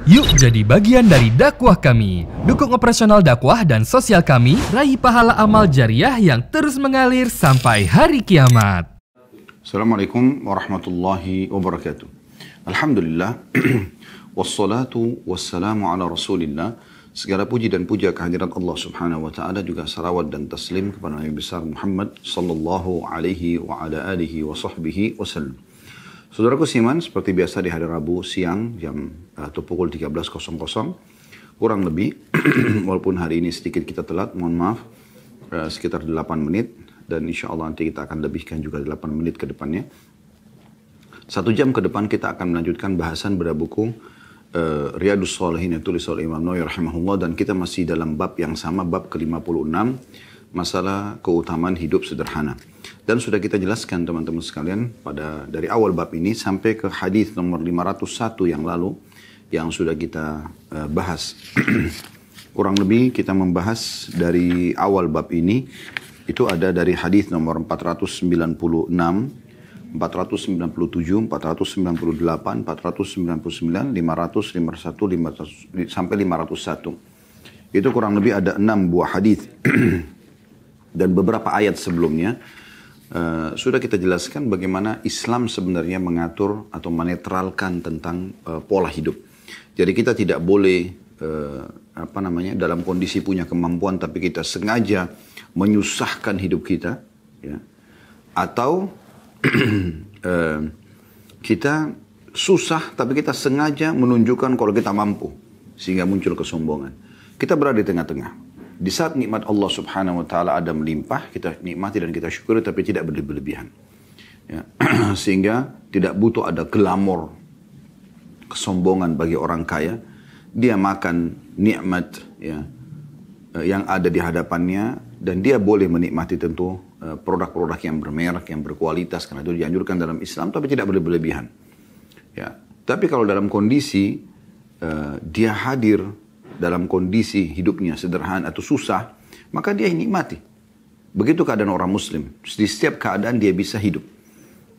Yuk jadi bagian dari dakwah kami. Dukung operasional dakwah dan sosial kami, raih pahala amal jariah yang terus mengalir sampai hari kiamat. Assalamualaikum warahmatullahi wabarakatuh. Alhamdulillah, wassalatu wassalamu ala rasulillah. Segala puji dan puja kehadirat Allah subhanahu wa ta'ala, juga salawat dan taslim kepada Nabi besar Muhammad sallallahu alaihi wa ala alihi wa sahbihi wasallam. Saudaraku Siman, seperti biasa di hari Rabu siang jam atau pukul 13.00 kurang lebih, walaupun hari ini sedikit kita telat, mohon maaf, sekitar 8 menit, dan insya Allah nanti kita akan lebihkan juga 8 menit ke depannya. 1 jam ke depan kita akan melanjutkan bahasan pada buku Riyadhus Shalihin yang tulis oleh Imam Nawawi rahimahullah, dan kita masih dalam bab yang sama, bab ke-56, masalah keutamaan hidup sederhana. Dan sudah kita jelaskan teman-teman sekalian dari awal bab ini sampai ke hadis nomor 501 yang lalu yang sudah kita bahas. Kurang lebih kita membahas dari awal bab ini itu ada dari hadis nomor 496, 497, 498, 499, 500, 501, 500 sampai 501. Itu kurang lebih ada 6 buah hadis. Dan beberapa ayat sebelumnya sudah kita jelaskan bagaimana Islam sebenarnya mengatur atau menetralkan tentang pola hidup. Jadi kita tidak boleh dalam kondisi punya kemampuan tapi kita sengaja menyusahkan hidup kita, ya. Atau kita susah tapi kita sengaja menunjukkan kalau kita mampu sehingga muncul kesombongan. Kita berada di tengah-tengah. Di saat nikmat Allah subhanahu wa ta'ala ada melimpah, kita nikmati dan kita syukuri, tapi tidak berlebihan. Ya. Sehingga tidak butuh ada glamor, kesombongan bagi orang kaya. Dia makan nikmat, ya, yang ada di hadapannya, dan dia boleh menikmati tentu produk-produk yang bermerek, yang berkualitas, karena itu dianjurkan dalam Islam, tapi tidak berlebihan. Ya. Tapi kalau dalam kondisi dia hadir dalam kondisi hidupnya sederhana atau susah, maka dia nikmati. Begitu keadaan orang muslim. Di setiap keadaan dia bisa hidup.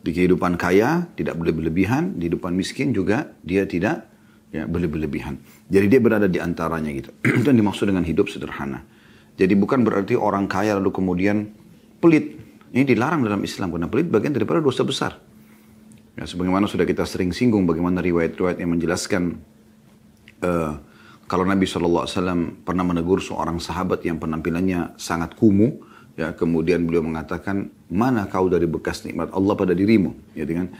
Di kehidupan kaya tidak boleh berlebihan, di kehidupan miskin juga dia tidak berlebihan. Jadi dia berada di antaranya gitu. Itu yang dimaksud dengan hidup sederhana. Jadi bukan berarti orang kaya lalu kemudian pelit. Ini dilarang dalam Islam, karena pelit bagian daripada dosa besar. Ya, sebagaimana sudah kita sering singgung bagaimana riwayat-riwayat yang menjelaskan kalau Nabi SAW pernah menegur seorang sahabat yang penampilannya sangat kumuh, ya, kemudian beliau mengatakan, mana kau dari bekas nikmat Allah pada dirimu, ya, kan?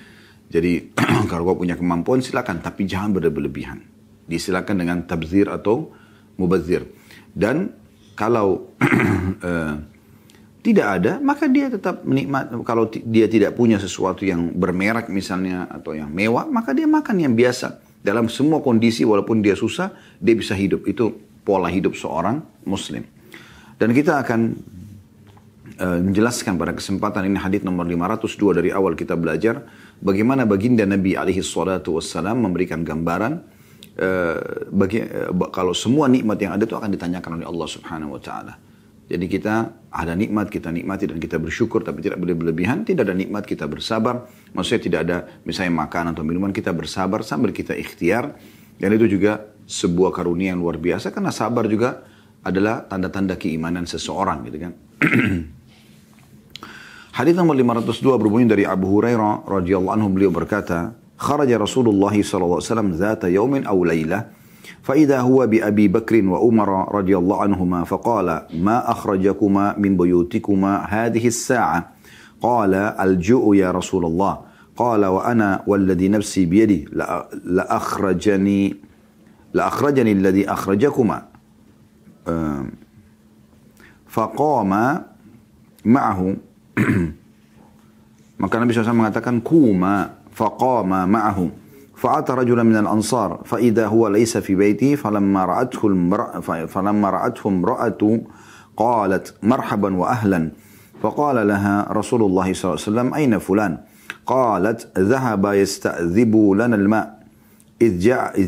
Jadi kalau kau punya kemampuan silakan, tapi jangan berlebihan. Disilakan dengan tabzir atau mubazir. Dan kalau tidak ada, maka dia tetap menikmati. Kalau dia tidak punya sesuatu yang bermerek misalnya atau yang mewah, maka dia makan yang biasa. Dalam semua kondisi, walaupun dia susah, dia bisa hidup. Itu pola hidup seorang muslim. Dan kita akan menjelaskan pada kesempatan ini hadis nomor 502 dari awal kita belajar bagaimana baginda Nabi SAW memberikan gambaran kalau semua nikmat yang ada itu akan ditanyakan oleh Allah Subhanahu Wa Taala. Jadi kita ada nikmat, kita nikmati dan kita bersyukur, tapi tidak boleh berlebihan. Tidak ada nikmat, kita bersabar. Maksudnya tidak ada misalnya makanan atau minuman, kita bersabar sambil kita ikhtiar. Dan itu juga sebuah karunia yang luar biasa, karena sabar juga adalah tanda-tanda keimanan seseorang, gitu kan. Hadits nomor 502 berbunyi dari Abu Hurairah radhiyallahu anhu, beliau berkata, "Kharaja Rasulullah sallallahu alaihi wasallam dzata yaumin aw lailah, فإذا هو بأبي بكر وعمر رضي الله عنهما فقال ما أخرجكما من بيوتكما هذه الساعة قال الجوع يا رسول الله قال وأنا والذي نفسي بيده لأخرجني الذي أخرجكما فقام معه maka Nabi SAW mengatakan kuma faqama ma'ahu فأتى رجلا من الأنصار فإذا هو ليس في بيته فلما رأته امرأة قالت مرحبا وأهلا فقال لها رسول الله صلى الله عليه وسلم أين فلان قالت ذهب يستأذب لنا الماء إذ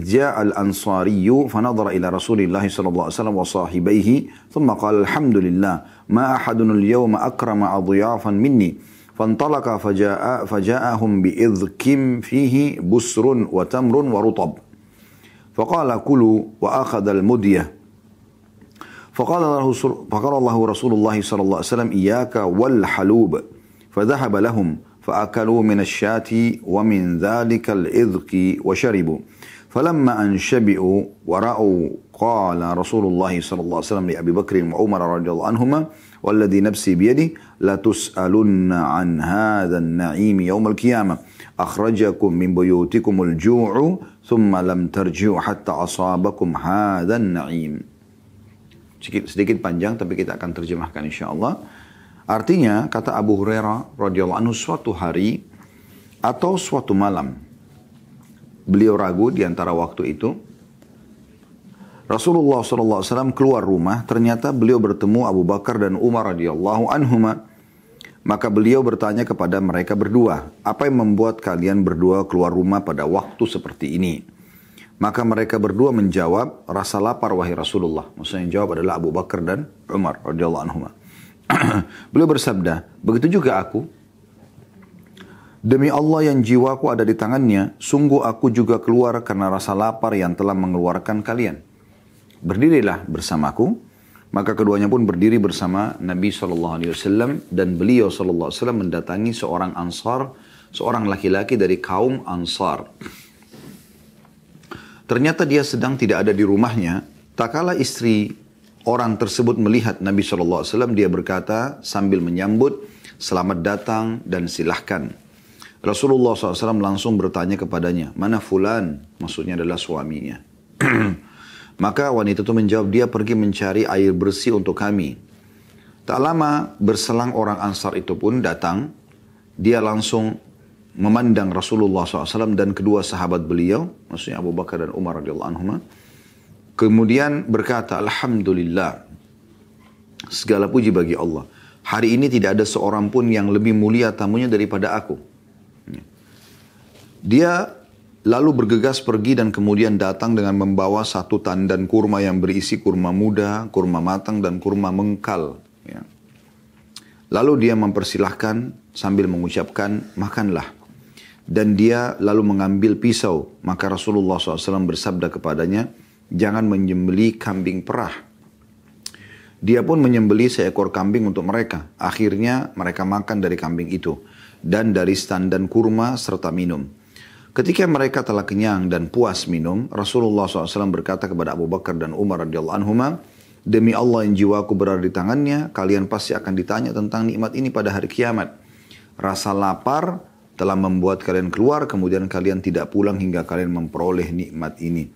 جاء الأنصاري فنظر إلى رسول الله صلى الله عليه وسلم وصاحبيه ثم قال الحمد لله ما أحد اليوم أكرم أضيافا مني فانطلق فجاءهم بإذك فيه بسر وتمر ورطب فقال كلوا وأخذ المدية فقال الله رسول الله صلى الله عليه وسلم إياك والحلوب فذهب لهم فأكلوا من الشاة ومن ذلك الإذك وشربوا فلما أن شبعوا ورأوا قال رسول الله صلى الله عليه وسلم لأبي بكر وعمر رضي الله عنهما والذي نفسي بيده لتسألن عن هذا النعيم يوم القيامة أخرجكم من بيوتكم الجوع ثم لم ترجعوا حتى أصابكم هذا النعيم. Sedikit panjang tapi kita akan terjemahkan insyaallah. Artinya kata Abu Hurairah radhiyallahu anhu, suatu hari atau suatu malam beliau ragu di antara waktu itu Rasulullah SAW keluar rumah, ternyata beliau bertemu Abu Bakar dan Umar radhiyallahu anhuma. Maka beliau bertanya kepada mereka berdua, apa yang membuat kalian berdua keluar rumah pada waktu seperti ini? Maka mereka berdua menjawab, rasa lapar wahai Rasulullah. Maksudnya yang jawab adalah Abu Bakar dan Umar radhiyallahu anhuma. Beliau bersabda, begitu juga aku. Demi Allah yang jiwaku ada di tangannya, sungguh aku juga keluar karena rasa lapar yang telah mengeluarkan kalian. Berdirilah bersamaku. Maka keduanya pun berdiri bersama Nabi SAW dan beliau SAW mendatangi seorang Ansar, seorang laki-laki dari kaum Ansar. Ternyata dia sedang tidak ada di rumahnya. Tak kala istri orang tersebut melihat Nabi SAW, dia berkata sambil menyambut, selamat datang dan silahkan. Rasulullah SAW langsung bertanya kepadanya, mana fulan? Maksudnya adalah suaminya. Maka wanita itu menjawab, dia pergi mencari air bersih untuk kami. Tak lama berselang orang Ansar itu pun datang. Dia langsung memandang Rasulullah SAW dan kedua sahabat beliau, maksudnya Abu Bakar dan Umar radhiyallahu anhuma. Kemudian berkata, Alhamdulillah, segala puji bagi Allah. Hari ini tidak ada seorang pun yang lebih mulia tamunya daripada aku. Dia lalu bergegas pergi dan kemudian datang dengan membawa satu tandan kurma yang berisi kurma muda, kurma matang dan kurma mengkal. Ya. Lalu dia mempersilahkan sambil mengucapkan, makanlah. Dan dia lalu mengambil pisau. Maka Rasulullah SAW bersabda kepadanya, jangan menyembelih kambing perah. Dia pun menyembelih seekor kambing untuk mereka. Akhirnya mereka makan dari kambing itu. Dan dari tandan kurma serta minum. Ketika mereka telah kenyang dan puas minum, Rasulullah SAW berkata kepada Abu Bakar dan Umar radhiyallahu anhuma, demi Allah yang jiwaku berada di tangannya, kalian pasti akan ditanya tentang nikmat ini pada hari kiamat. Rasa lapar telah membuat kalian keluar, kemudian kalian tidak pulang hingga kalian memperoleh nikmat ini.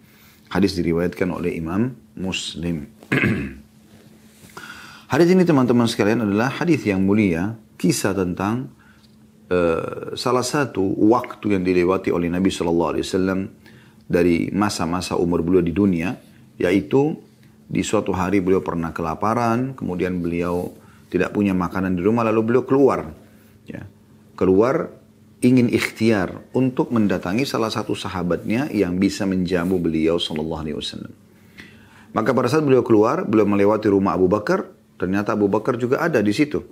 Hadis diriwayatkan oleh Imam Muslim. Hadis ini teman-teman sekalian adalah hadis yang mulia, kisah tentang salah satu waktu yang dilewati oleh Nabi SAW dari masa-masa umur beliau di dunia, yaitu di suatu hari beliau pernah kelaparan, kemudian beliau tidak punya makanan di rumah, lalu beliau keluar. Ya. Keluar ingin ikhtiar untuk mendatangi salah satu sahabatnya yang bisa menjamu beliau SAW. Maka pada saat beliau keluar, beliau melewati rumah Abu Bakar, ternyata Abu Bakar juga ada di situ.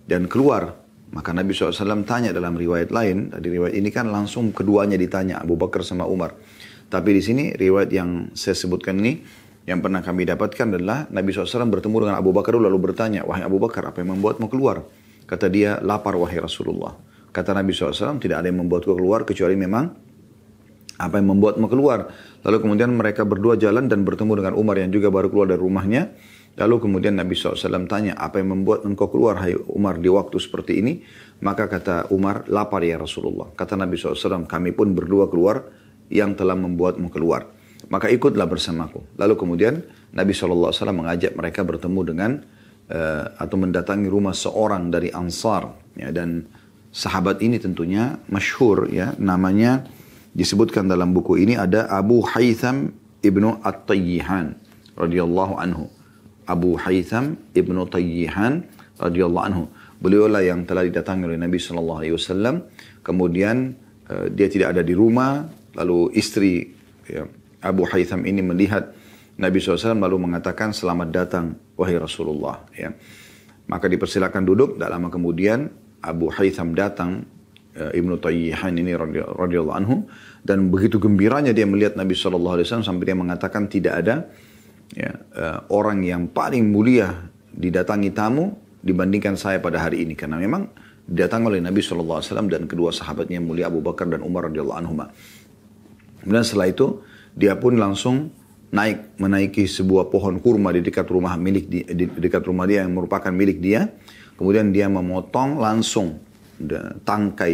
Dan keluar. Maka Nabi SAW tanya dalam riwayat lain, tadi riwayat ini kan langsung keduanya ditanya, Abu Bakar sama Umar. Tapi di sini riwayat yang saya sebutkan ini, yang pernah kami dapatkan adalah Nabi SAW bertemu dengan Abu Bakar lalu bertanya, wahai Abu Bakar, apa yang membuatmu keluar? Kata dia, lapar wahai Rasulullah. Kata Nabi SAW, tidak ada yang membuatku keluar kecuali memang apa yang membuatmu keluar. Lalu kemudian mereka berdua jalan dan bertemu dengan Umar yang juga baru keluar dari rumahnya. Lalu kemudian Nabi SAW tanya, apa yang membuat engkau keluar hai Umar di waktu seperti ini? Maka kata Umar, lapar ya Rasulullah. Kata Nabi SAW, kami pun berdua keluar yang telah membuatmu keluar. Maka ikutlah bersamaku. Lalu kemudian Nabi SAW mengajak mereka bertemu dengan atau mendatangi rumah seorang dari Ansar. Ya, dan sahabat ini tentunya masyhur, ya, namanya disebutkan dalam buku ini ada Abu Haytham ibnu At-Tayyihan radhiyallahu anhu. Abu Haytham ibnu Tayyihan radhiyallahu anhu. Beliaulah yang telah didatangi oleh Nabi SAW. Kemudian dia tidak ada di rumah. Lalu istri, ya, Abu Haytham ini melihat Nabi SAW lalu mengatakan, selamat datang wahai Rasulullah. Ya. Maka dipersilakan duduk. Tak lama kemudian Abu Haytham datang Ibnu Tayyihan ini radhiyallahu anhu, dan begitu gembiranya dia melihat Nabi SAW sampai dia mengatakan tidak ada orang yang paling mulia didatangi tamu dibandingkan saya pada hari ini, karena memang didatangi oleh Nabi SAW dan kedua sahabatnya yang mulia Abu Bakar dan Umar radhiyallahu anhuma. Kemudian setelah itu dia pun langsung menaiki sebuah pohon kurma di dekat rumah dekat rumah dia yang merupakan milik dia. Kemudian dia memotong langsung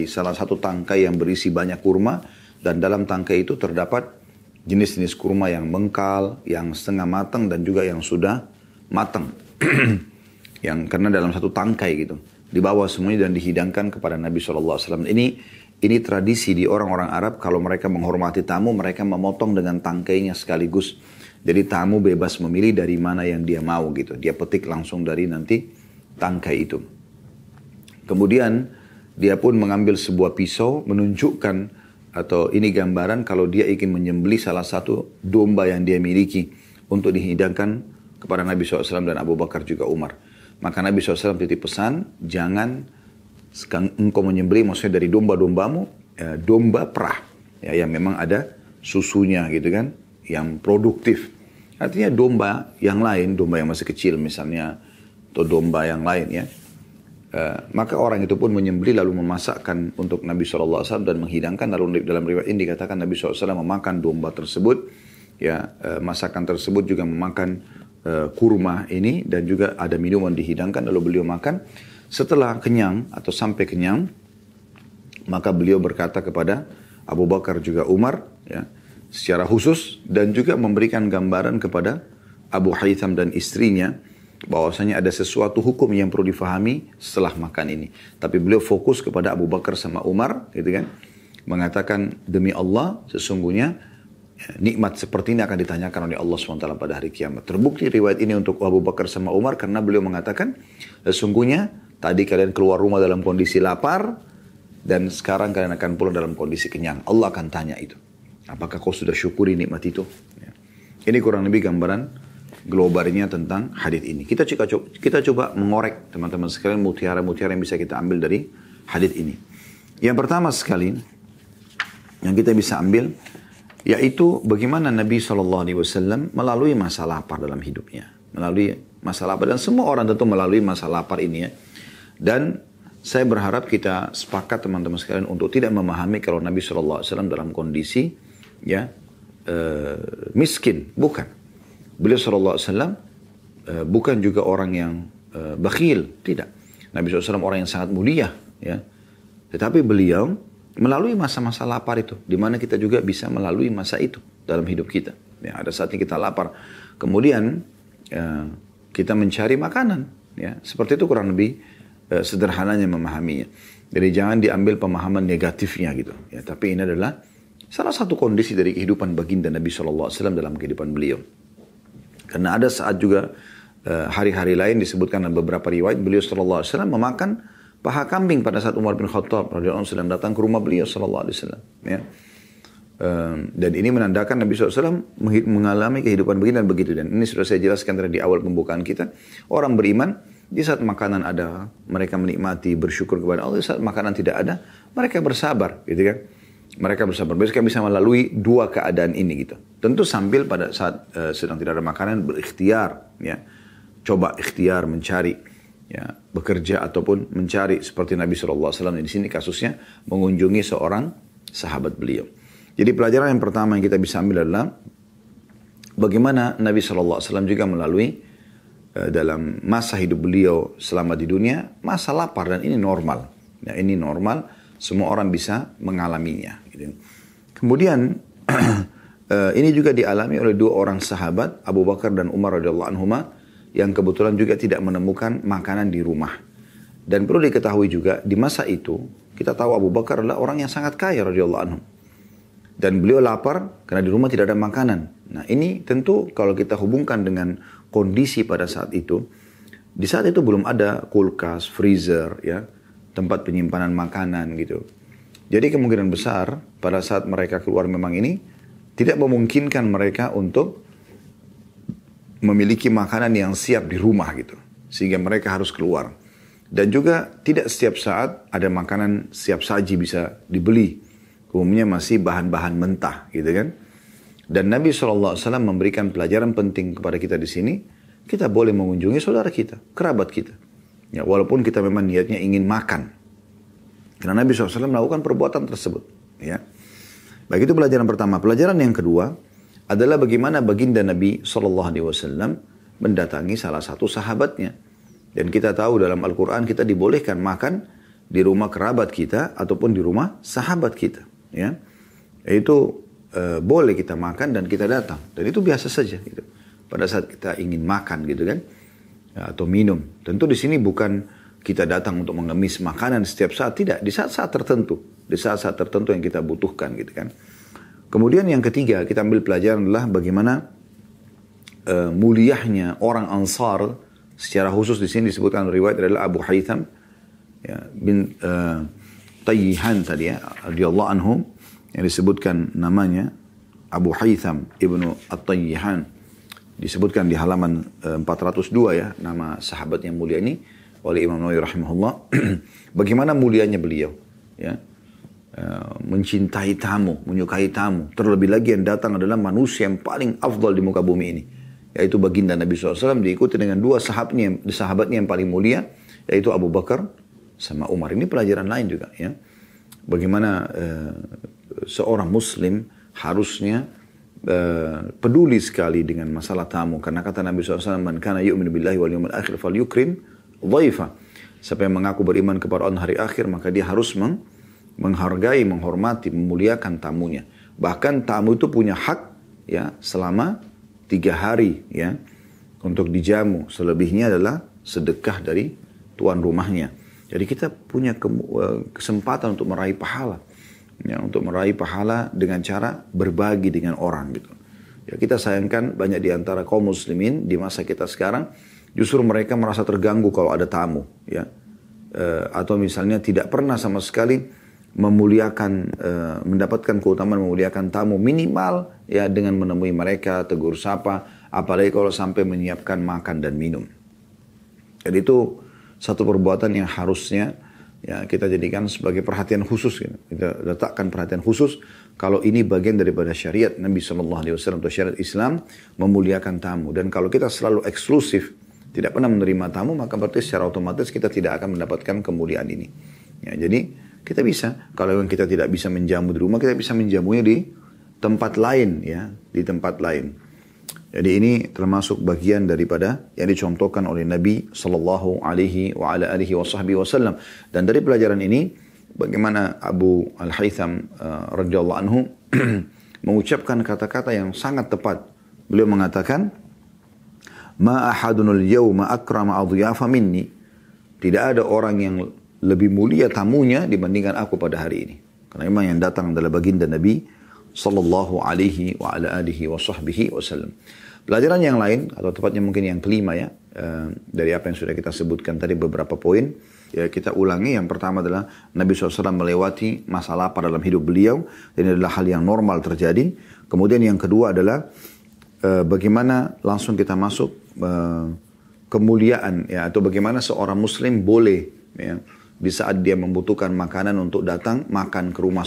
salah satu tangkai yang berisi banyak kurma, dan dalam tangkai itu terdapat jenis-jenis kurma yang mengkal, yang setengah matang dan juga yang sudah matang. Yang karena dalam satu tangkai gitu. Dibawa semuanya dan dihidangkan kepada Nabi SAW. Ini tradisi di orang-orang Arab, kalau mereka menghormati tamu, mereka memotong dengan tangkainya sekaligus. Jadi tamu bebas memilih dari mana yang dia mau gitu. Dia petik langsung dari nanti tangkai itu. Kemudian dia pun mengambil sebuah pisau menunjukkan, atau ini gambaran kalau dia ingin menyembelih salah satu domba yang dia miliki untuk dihidangkan kepada Nabi SAW dan Abu Bakar juga Umar. Maka Nabi SAW titip pesan, jangan engkau menyembelih maksudnya dari domba-dombamu, domba perah, yang memang ada susunya gitu kan, yang produktif. Artinya domba yang lain, domba yang masih kecil misalnya, atau domba yang lain ya. Maka orang itu pun menyembelih lalu memasakkan untuk Nabi SAW dan menghidangkan. Lalu dalam riwayat ini dikatakan Nabi SAW memakan domba tersebut, masakan tersebut juga memakan kurma ini, dan juga ada minuman dihidangkan lalu beliau makan. Setelah kenyang atau sampai kenyang, maka beliau berkata kepada Abu Bakar juga Umar secara khusus, dan juga memberikan gambaran kepada Abu Haytham dan istrinya bahwasanya ada sesuatu hukum yang perlu difahami setelah makan ini. Tapi beliau fokus kepada Abu Bakar sama Umar gitu kan, mengatakan demi Allah sesungguhnya nikmat seperti ini akan ditanyakan oleh Allah SWT pada hari kiamat. Terbukti riwayat ini untuk Abu Bakar sama Umar karena beliau mengatakan sesungguhnya tadi kalian keluar rumah dalam kondisi lapar dan sekarang kalian akan pulang dalam kondisi kenyang. Allah akan tanya itu. Apakah kau sudah syukuri nikmat itu? Ini kurang lebih gambaran globalnya tentang hadits ini. Kita coba mengorek teman-teman sekalian mutiara-mutiara yang bisa kita ambil dari hadits ini. Yang pertama sekali yang kita bisa ambil yaitu bagaimana Nabi SAW melalui masa lapar dalam hidupnya. Melalui masa lapar, dan semua orang tentu melalui masa lapar ini ya. Dan saya berharap kita sepakat teman-teman sekalian untuk tidak memahami kalau Nabi SAW dalam kondisi miskin. Bukan. Beliau SAW bukan juga orang yang bakhil. Tidak. Nabi SAW orang yang sangat mulia. Ya. Tetapi beliau melalui masa-masa lapar itu, di mana kita juga bisa melalui masa itu dalam hidup kita. Ya, ada saatnya kita lapar, kemudian kita mencari makanan. Ya, seperti itu kurang lebih sederhananya memahaminya. Jadi jangan diambil pemahaman negatifnya gitu. Ya, tapi ini adalah salah satu kondisi dari kehidupan baginda Nabi SAW dalam kehidupan beliau. Karena ada saat juga hari-hari lain disebutkan dalam beberapa riwayat beliau SAW memakan paha kambing pada saat Umar bin Khattab radhiyallahu anhu sedang datang ke rumah beliau sallallahu alaihi wasallam ya. Dan ini menandakan Nabi SAW mengalami kehidupan begini dan begitu. Dan ini sudah saya jelaskan tadi di awal pembukaan kita. Orang beriman di saat makanan ada mereka menikmati, bersyukur kepada Allah. Di saat makanan tidak ada mereka bersabar gitu kan. Mereka bersabar. Mereka bisa melalui dua keadaan ini gitu. Tentu sambil pada saat sedang tidak ada makanan berikhtiar ya. Coba ikhtiar mencari ya, bekerja ataupun mencari seperti Nabi SAW. Di sini kasusnya mengunjungi seorang sahabat beliau. Jadi pelajaran yang pertama yang kita bisa ambil adalah bagaimana Nabi SAW juga melalui dalam masa hidup beliau selama di dunia masa lapar, dan ini normal. Ya, ini normal, semua orang bisa mengalaminya. Gitu. Kemudian ini juga dialami oleh dua orang sahabat Abu Bakar dan Umar radhiyallahu anhuma, yang kebetulan juga tidak menemukan makanan di rumah. Dan perlu diketahui juga di masa itu kita tahu Abu Bakar adalah orang yang sangat kaya radhiyallahu anhu. Dan beliau lapar karena di rumah tidak ada makanan. Nah ini tentu kalau kita hubungkan dengan kondisi pada saat itu, di saat itu belum ada kulkas, freezer, ya, tempat penyimpanan makanan gitu. Jadi kemungkinan besar pada saat mereka keluar memang ini tidak memungkinkan mereka untuk memiliki makanan yang siap di rumah gitu. Sehingga mereka harus keluar. Dan juga tidak setiap saat ada makanan siap saji bisa dibeli. Umumnya masih bahan-bahan mentah gitu kan. Dan Nabi SAW memberikan pelajaran penting kepada kita di sini. Kita boleh mengunjungi saudara kita, kerabat kita. Ya, walaupun kita memang niatnya ingin makan. Karena Nabi SAW melakukan perbuatan tersebut. Ya. Baik, itu pelajaran pertama. Pelajaran yang kedua adalah bagaimana baginda Nabi SAW mendatangi salah satu sahabatnya. Dan kita tahu dalam Al-Quran kita dibolehkan makan di rumah kerabat kita ataupun di rumah sahabat kita. Ya. Itu boleh kita makan dan kita datang. Dan itu biasa saja. Gitu. Pada saat kita ingin makan gitu kan. Ya, atau minum. Tentu di sini bukan kita datang untuk mengemis makanan setiap saat. Tidak. Di saat-saat tertentu. Di saat-saat tertentu yang kita butuhkan gitu kan. Kemudian yang ketiga kita ambil pelajaran adalah bagaimana muliahnya orang Ansar. Secara khusus di sini disebutkan riwayat adalah Abu Haytham ya, bin Tayyihan tadi ya, radhiyallahu anhum, yang disebutkan namanya Abu Haytham ibnu At-Tayyihan. Disebutkan di halaman 402 ya, nama sahabat yang mulia ini oleh Imam Nawawi rahimahullah. Bagaimana mulianya beliau ya, mencintai tamu, menyukai tamu. Terlebih lagi yang datang adalah manusia yang paling afdal di muka bumi ini, yaitu baginda Nabi SAW, diikuti dengan dua sahabatnya yang paling mulia, yaitu Abu Bakar sama Umar. Ini pelajaran lain juga ya. Bagaimana seorang muslim harusnya peduli sekali dengan masalah tamu. Karena kata Nabi SAW, man kana yu'minu billahi wal yawmil akhir falyukrim dhaifa. Siapa yang mengaku beriman kepada Allah hari akhir, maka dia harus menghargai, menghormati, memuliakan tamunya. Bahkan tamu itu punya hak ya selama 3 hari ya untuk dijamu. Selebihnya adalah sedekah dari tuan rumahnya. Jadi kita punya kesempatan untuk meraih pahala. Ya, untuk meraih pahala dengan cara berbagi dengan orang gitu. Ya, kita sayangkan banyak di antara kaum muslimin di masa kita sekarang justru mereka merasa terganggu kalau ada tamu ya. Atau misalnya tidak pernah sama sekali memuliakan, mendapatkan keutamaan memuliakan tamu minimal ya dengan menemui mereka, tegur sapa, apalagi kalau sampai menyiapkan makan dan minum. Jadi itu satu perbuatan yang harusnya ya kita jadikan sebagai perhatian khusus gitu. Kita letakkan perhatian khusus kalau ini bagian daripada syariat Nabi SAW atau syariat Islam memuliakan tamu. Dan kalau kita selalu eksklusif tidak pernah menerima tamu, maka berarti secara otomatis kita tidak akan mendapatkan kemuliaan ini ya. Jadi kita bisa, kalau kita tidak bisa menjamu di rumah, kita bisa menjamunya di tempat lain ya, di tempat lain. Jadi ini termasuk bagian daripada yang dicontohkan oleh Nabi sallallahu alaihi wasallam. Dan dari pelajaran ini bagaimana Abu Al-Haytham radhiyallahu anhu mengucapkan kata-kata yang sangat tepat. Beliau mengatakan, "Ma ahadunul yawma akrama adhiyafa minni." Tidak ada orang yang lebih mulia tamunya dibandingkan aku pada hari ini. Karena memang yang datang adalah baginda Nabi sallallahu alaihi wasallam. Pelajaran yang lain atau tepatnya mungkin yang kelima ya, dari apa yang sudah kita sebutkan tadi beberapa poin ya, kita ulangi. Yang pertama adalah Nabi SAW melewati masalah pada dalam hidup beliau, dan ini adalah hal yang normal terjadi. Kemudian yang kedua adalah bagaimana langsung kita masuk kemuliaan ya, atau bagaimana seorang muslim boleh ya, di saat dia membutuhkan makanan untuk datang makan ke rumah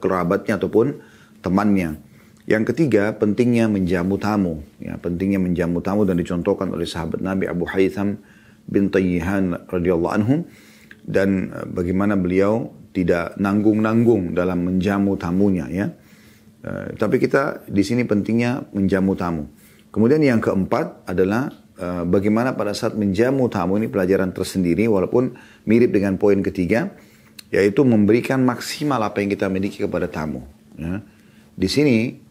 kerabatnya ataupun temannya. Yang ketiga, pentingnya menjamu tamu. Ya, pentingnya menjamu tamu dan dicontohkan oleh sahabat Nabi Abu Haytham bin Tayyihan radhiyallahu anhu. Dan bagaimana beliau tidak nanggung-nanggung dalam menjamu tamunya. Ya. Tapi kita di sini pentingnya menjamu tamu. Kemudian yang keempat adalah bagaimana pada saat menjamu tamu, ini pelajaran tersendiri walaupun mirip dengan poin ketiga, yaitu memberikan maksimal apa yang kita miliki kepada tamu. Ya. Di sini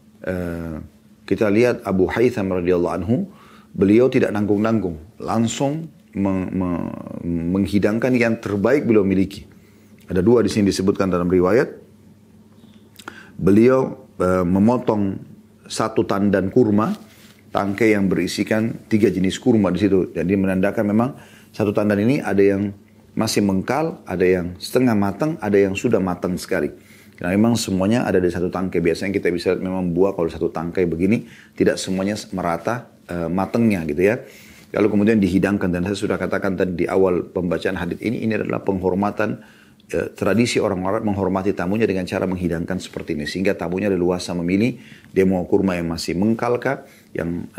kita lihat Abu Haytham radhiyallahu anhu, beliau tidak nanggung-nanggung, langsung menghidangkan yang terbaik beliau miliki. Ada 2 di sini disebutkan dalam riwayat. Beliau memotong 1 tandan kurma, tangkai yang berisikan 3 jenis kurma di situ. Jadi menandakan memang 1 tandan ini ada yang masih mengkal, ada yang setengah matang, ada yang sudah matang sekali. Karena memang semuanya ada di 1 tangkai. Biasanya kita bisa lihat memang buah kalau 1 tangkai begini tidak semuanya merata matangnya gitu ya. Lalu kemudian dihidangkan, dan saya sudah katakan tadi di awal pembacaan hadits ini adalah penghormatan tradisi orang Arab menghormati tamunya dengan cara menghidangkan seperti ini. Sehingga tamunya leluasa memilih dia mau kurma yang masih mengkal kah, yang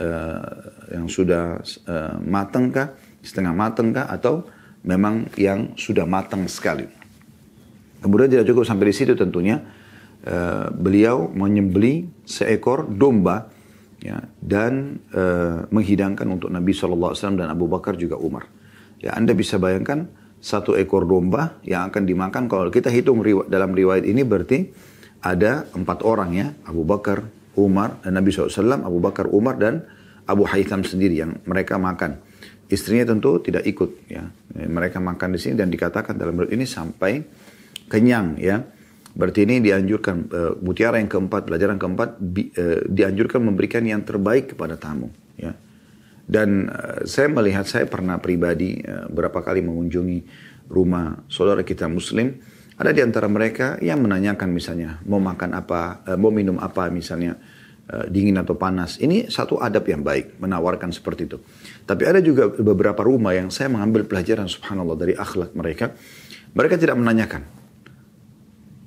sudah matang kah, setengah matang kah, atau memang yang sudah matang sekali. Kemudian tidak cukup sampai di situ tentunya. Beliau menyembelih seekor domba, ya, dan menghidangkan untuk Nabi SAW dan Abu Bakar juga Umar. Ya, Anda bisa bayangkan satu ekor domba yang akan dimakan. Kalau kita hitung dalam riwayat ini berarti ada 4 orang, ya, Abu Bakar, Umar, dan Nabi SAW, Abu Bakar, Umar, dan Abu Haytham sendiri yang mereka makan. Istrinya tentu tidak ikut, ya. Mereka makan di sini dan dikatakan dalam riwayat ini sampai kenyang, ya. Berarti ini dianjurkan, mutiara yang keempat, pelajaran keempat, dianjurkan memberikan yang terbaik kepada tamu, ya. Dan saya melihat, saya pernah pribadi berapa kali mengunjungi rumah saudara kita Muslim. Ada di antara mereka yang menanyakan misalnya mau makan apa, mau minum apa misalnya, dingin atau panas. Ini satu adab yang baik, menawarkan seperti itu. Tapi ada juga beberapa rumah yang saya mengambil pelajaran subhanallah dari akhlak mereka. Mereka tidak menanyakan.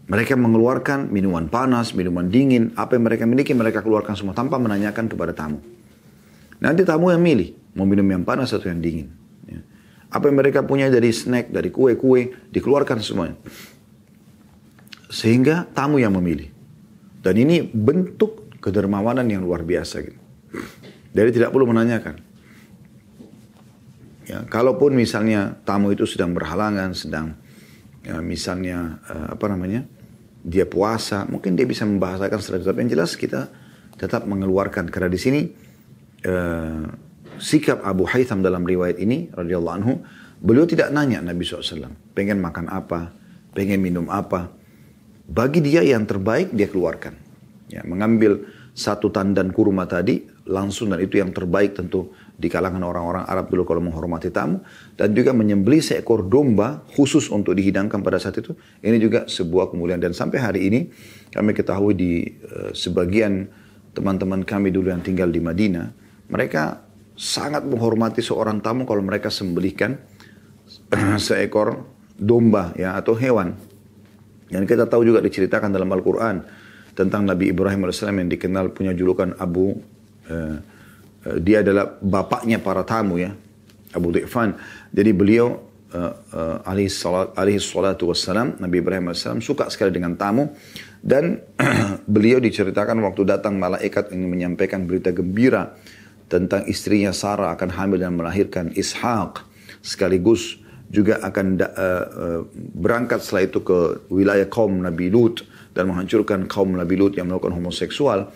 Mereka mengeluarkan minuman panas, minuman dingin, apa yang mereka miliki mereka keluarkan semua tanpa menanyakan kepada tamu. Nanti tamu yang milih, mau minum yang panas atau yang dingin. Ya. Apa yang mereka punya dari snack, dari kue-kue, dikeluarkan semuanya. Sehingga tamu yang memilih. Dan ini bentuk kedermawanan yang luar biasa. Gitu. Jadi tidak perlu menanyakan. Ya, kalaupun misalnya tamu itu sedang berhalangan, sedang ya, misalnya dia puasa, mungkin dia bisa membahasakan setelah itu. Tapi yang jelas kita tetap mengeluarkan. Karena di sini sikap Abu Haytham dalam riwayat ini radhiyallahu anhu, beliau tidak nanya Nabi SAW pengen makan apa, pengen minum apa. Bagi dia yang terbaik dia keluarkan, ya, mengambil satu tandan kurma tadi langsung, dan itu yang terbaik tentu di kalangan orang-orang Arab dulu kalau menghormati tamu. Dan juga menyembelih seekor domba khusus untuk dihidangkan pada saat itu. Ini juga sebuah kemuliaan, dan sampai hari ini kami ketahui di sebagian teman-teman kami dulu yang tinggal di Madinah, mereka sangat menghormati seorang tamu kalau mereka sembelihkan seekor domba, ya, atau hewan. Dan kita tahu juga diceritakan dalam Al-Quran tentang Nabi Ibrahim AS yang dikenal punya julukan dia adalah bapaknya para tamu, ya, Abu Dhi'fan. Jadi beliau alaihi salatu wassalam, Nabi Ibrahim AS suka sekali dengan tamu. Dan beliau diceritakan waktu datang malaikat ingin menyampaikan berita gembira tentang istrinya Sarah akan hamil dan melahirkan Ishak, sekaligus juga akan berangkat setelah itu ke wilayah kaum Nabi Lut dan menghancurkan kaum Nabi Lut yang melakukan homoseksual.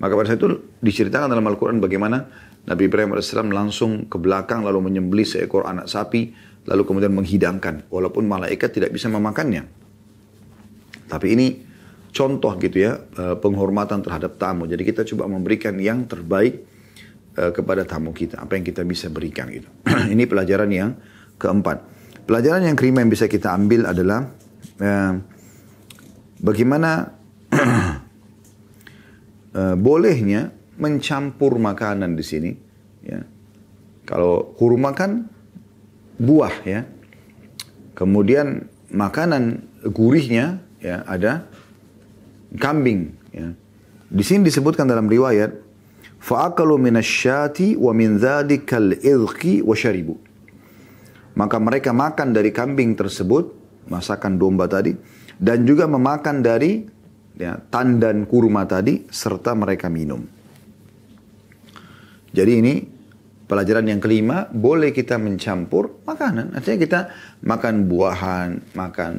Maka pada saat itu diceritakan dalam Al-Quran bagaimana Nabi Ibrahim AS langsung ke belakang lalu menyembelih seekor anak sapi, lalu kemudian menghidangkan, walaupun malaikat tidak bisa memakannya. Tapi ini contoh gitu, ya, penghormatan terhadap tamu. Jadi kita coba memberikan yang terbaik kepada tamu kita, apa yang kita bisa berikan gitu. Ini pelajaran yang keempat. Pelajaran yang kelima yang bisa kita ambil adalah bagaimana bolehnya mencampur makanan di sini. Ya. Kalau kurma kan buah, ya. Kemudian makanan gurihnya, ya, ada kambing. Ya. Di sini disebutkan dalam riwayat, فَأَكَلُوا مِنَ الشَّاتِ وَمِنْ ذَلِكَ الْإِذْقِ وَشَرِبُوا. Maka mereka makan dari kambing tersebut, masakan domba tadi, dan juga memakan dari, ya, tandan kurma tadi, serta mereka minum. Jadi ini pelajaran yang kelima, boleh kita mencampur makanan. Artinya kita makan buahan, makan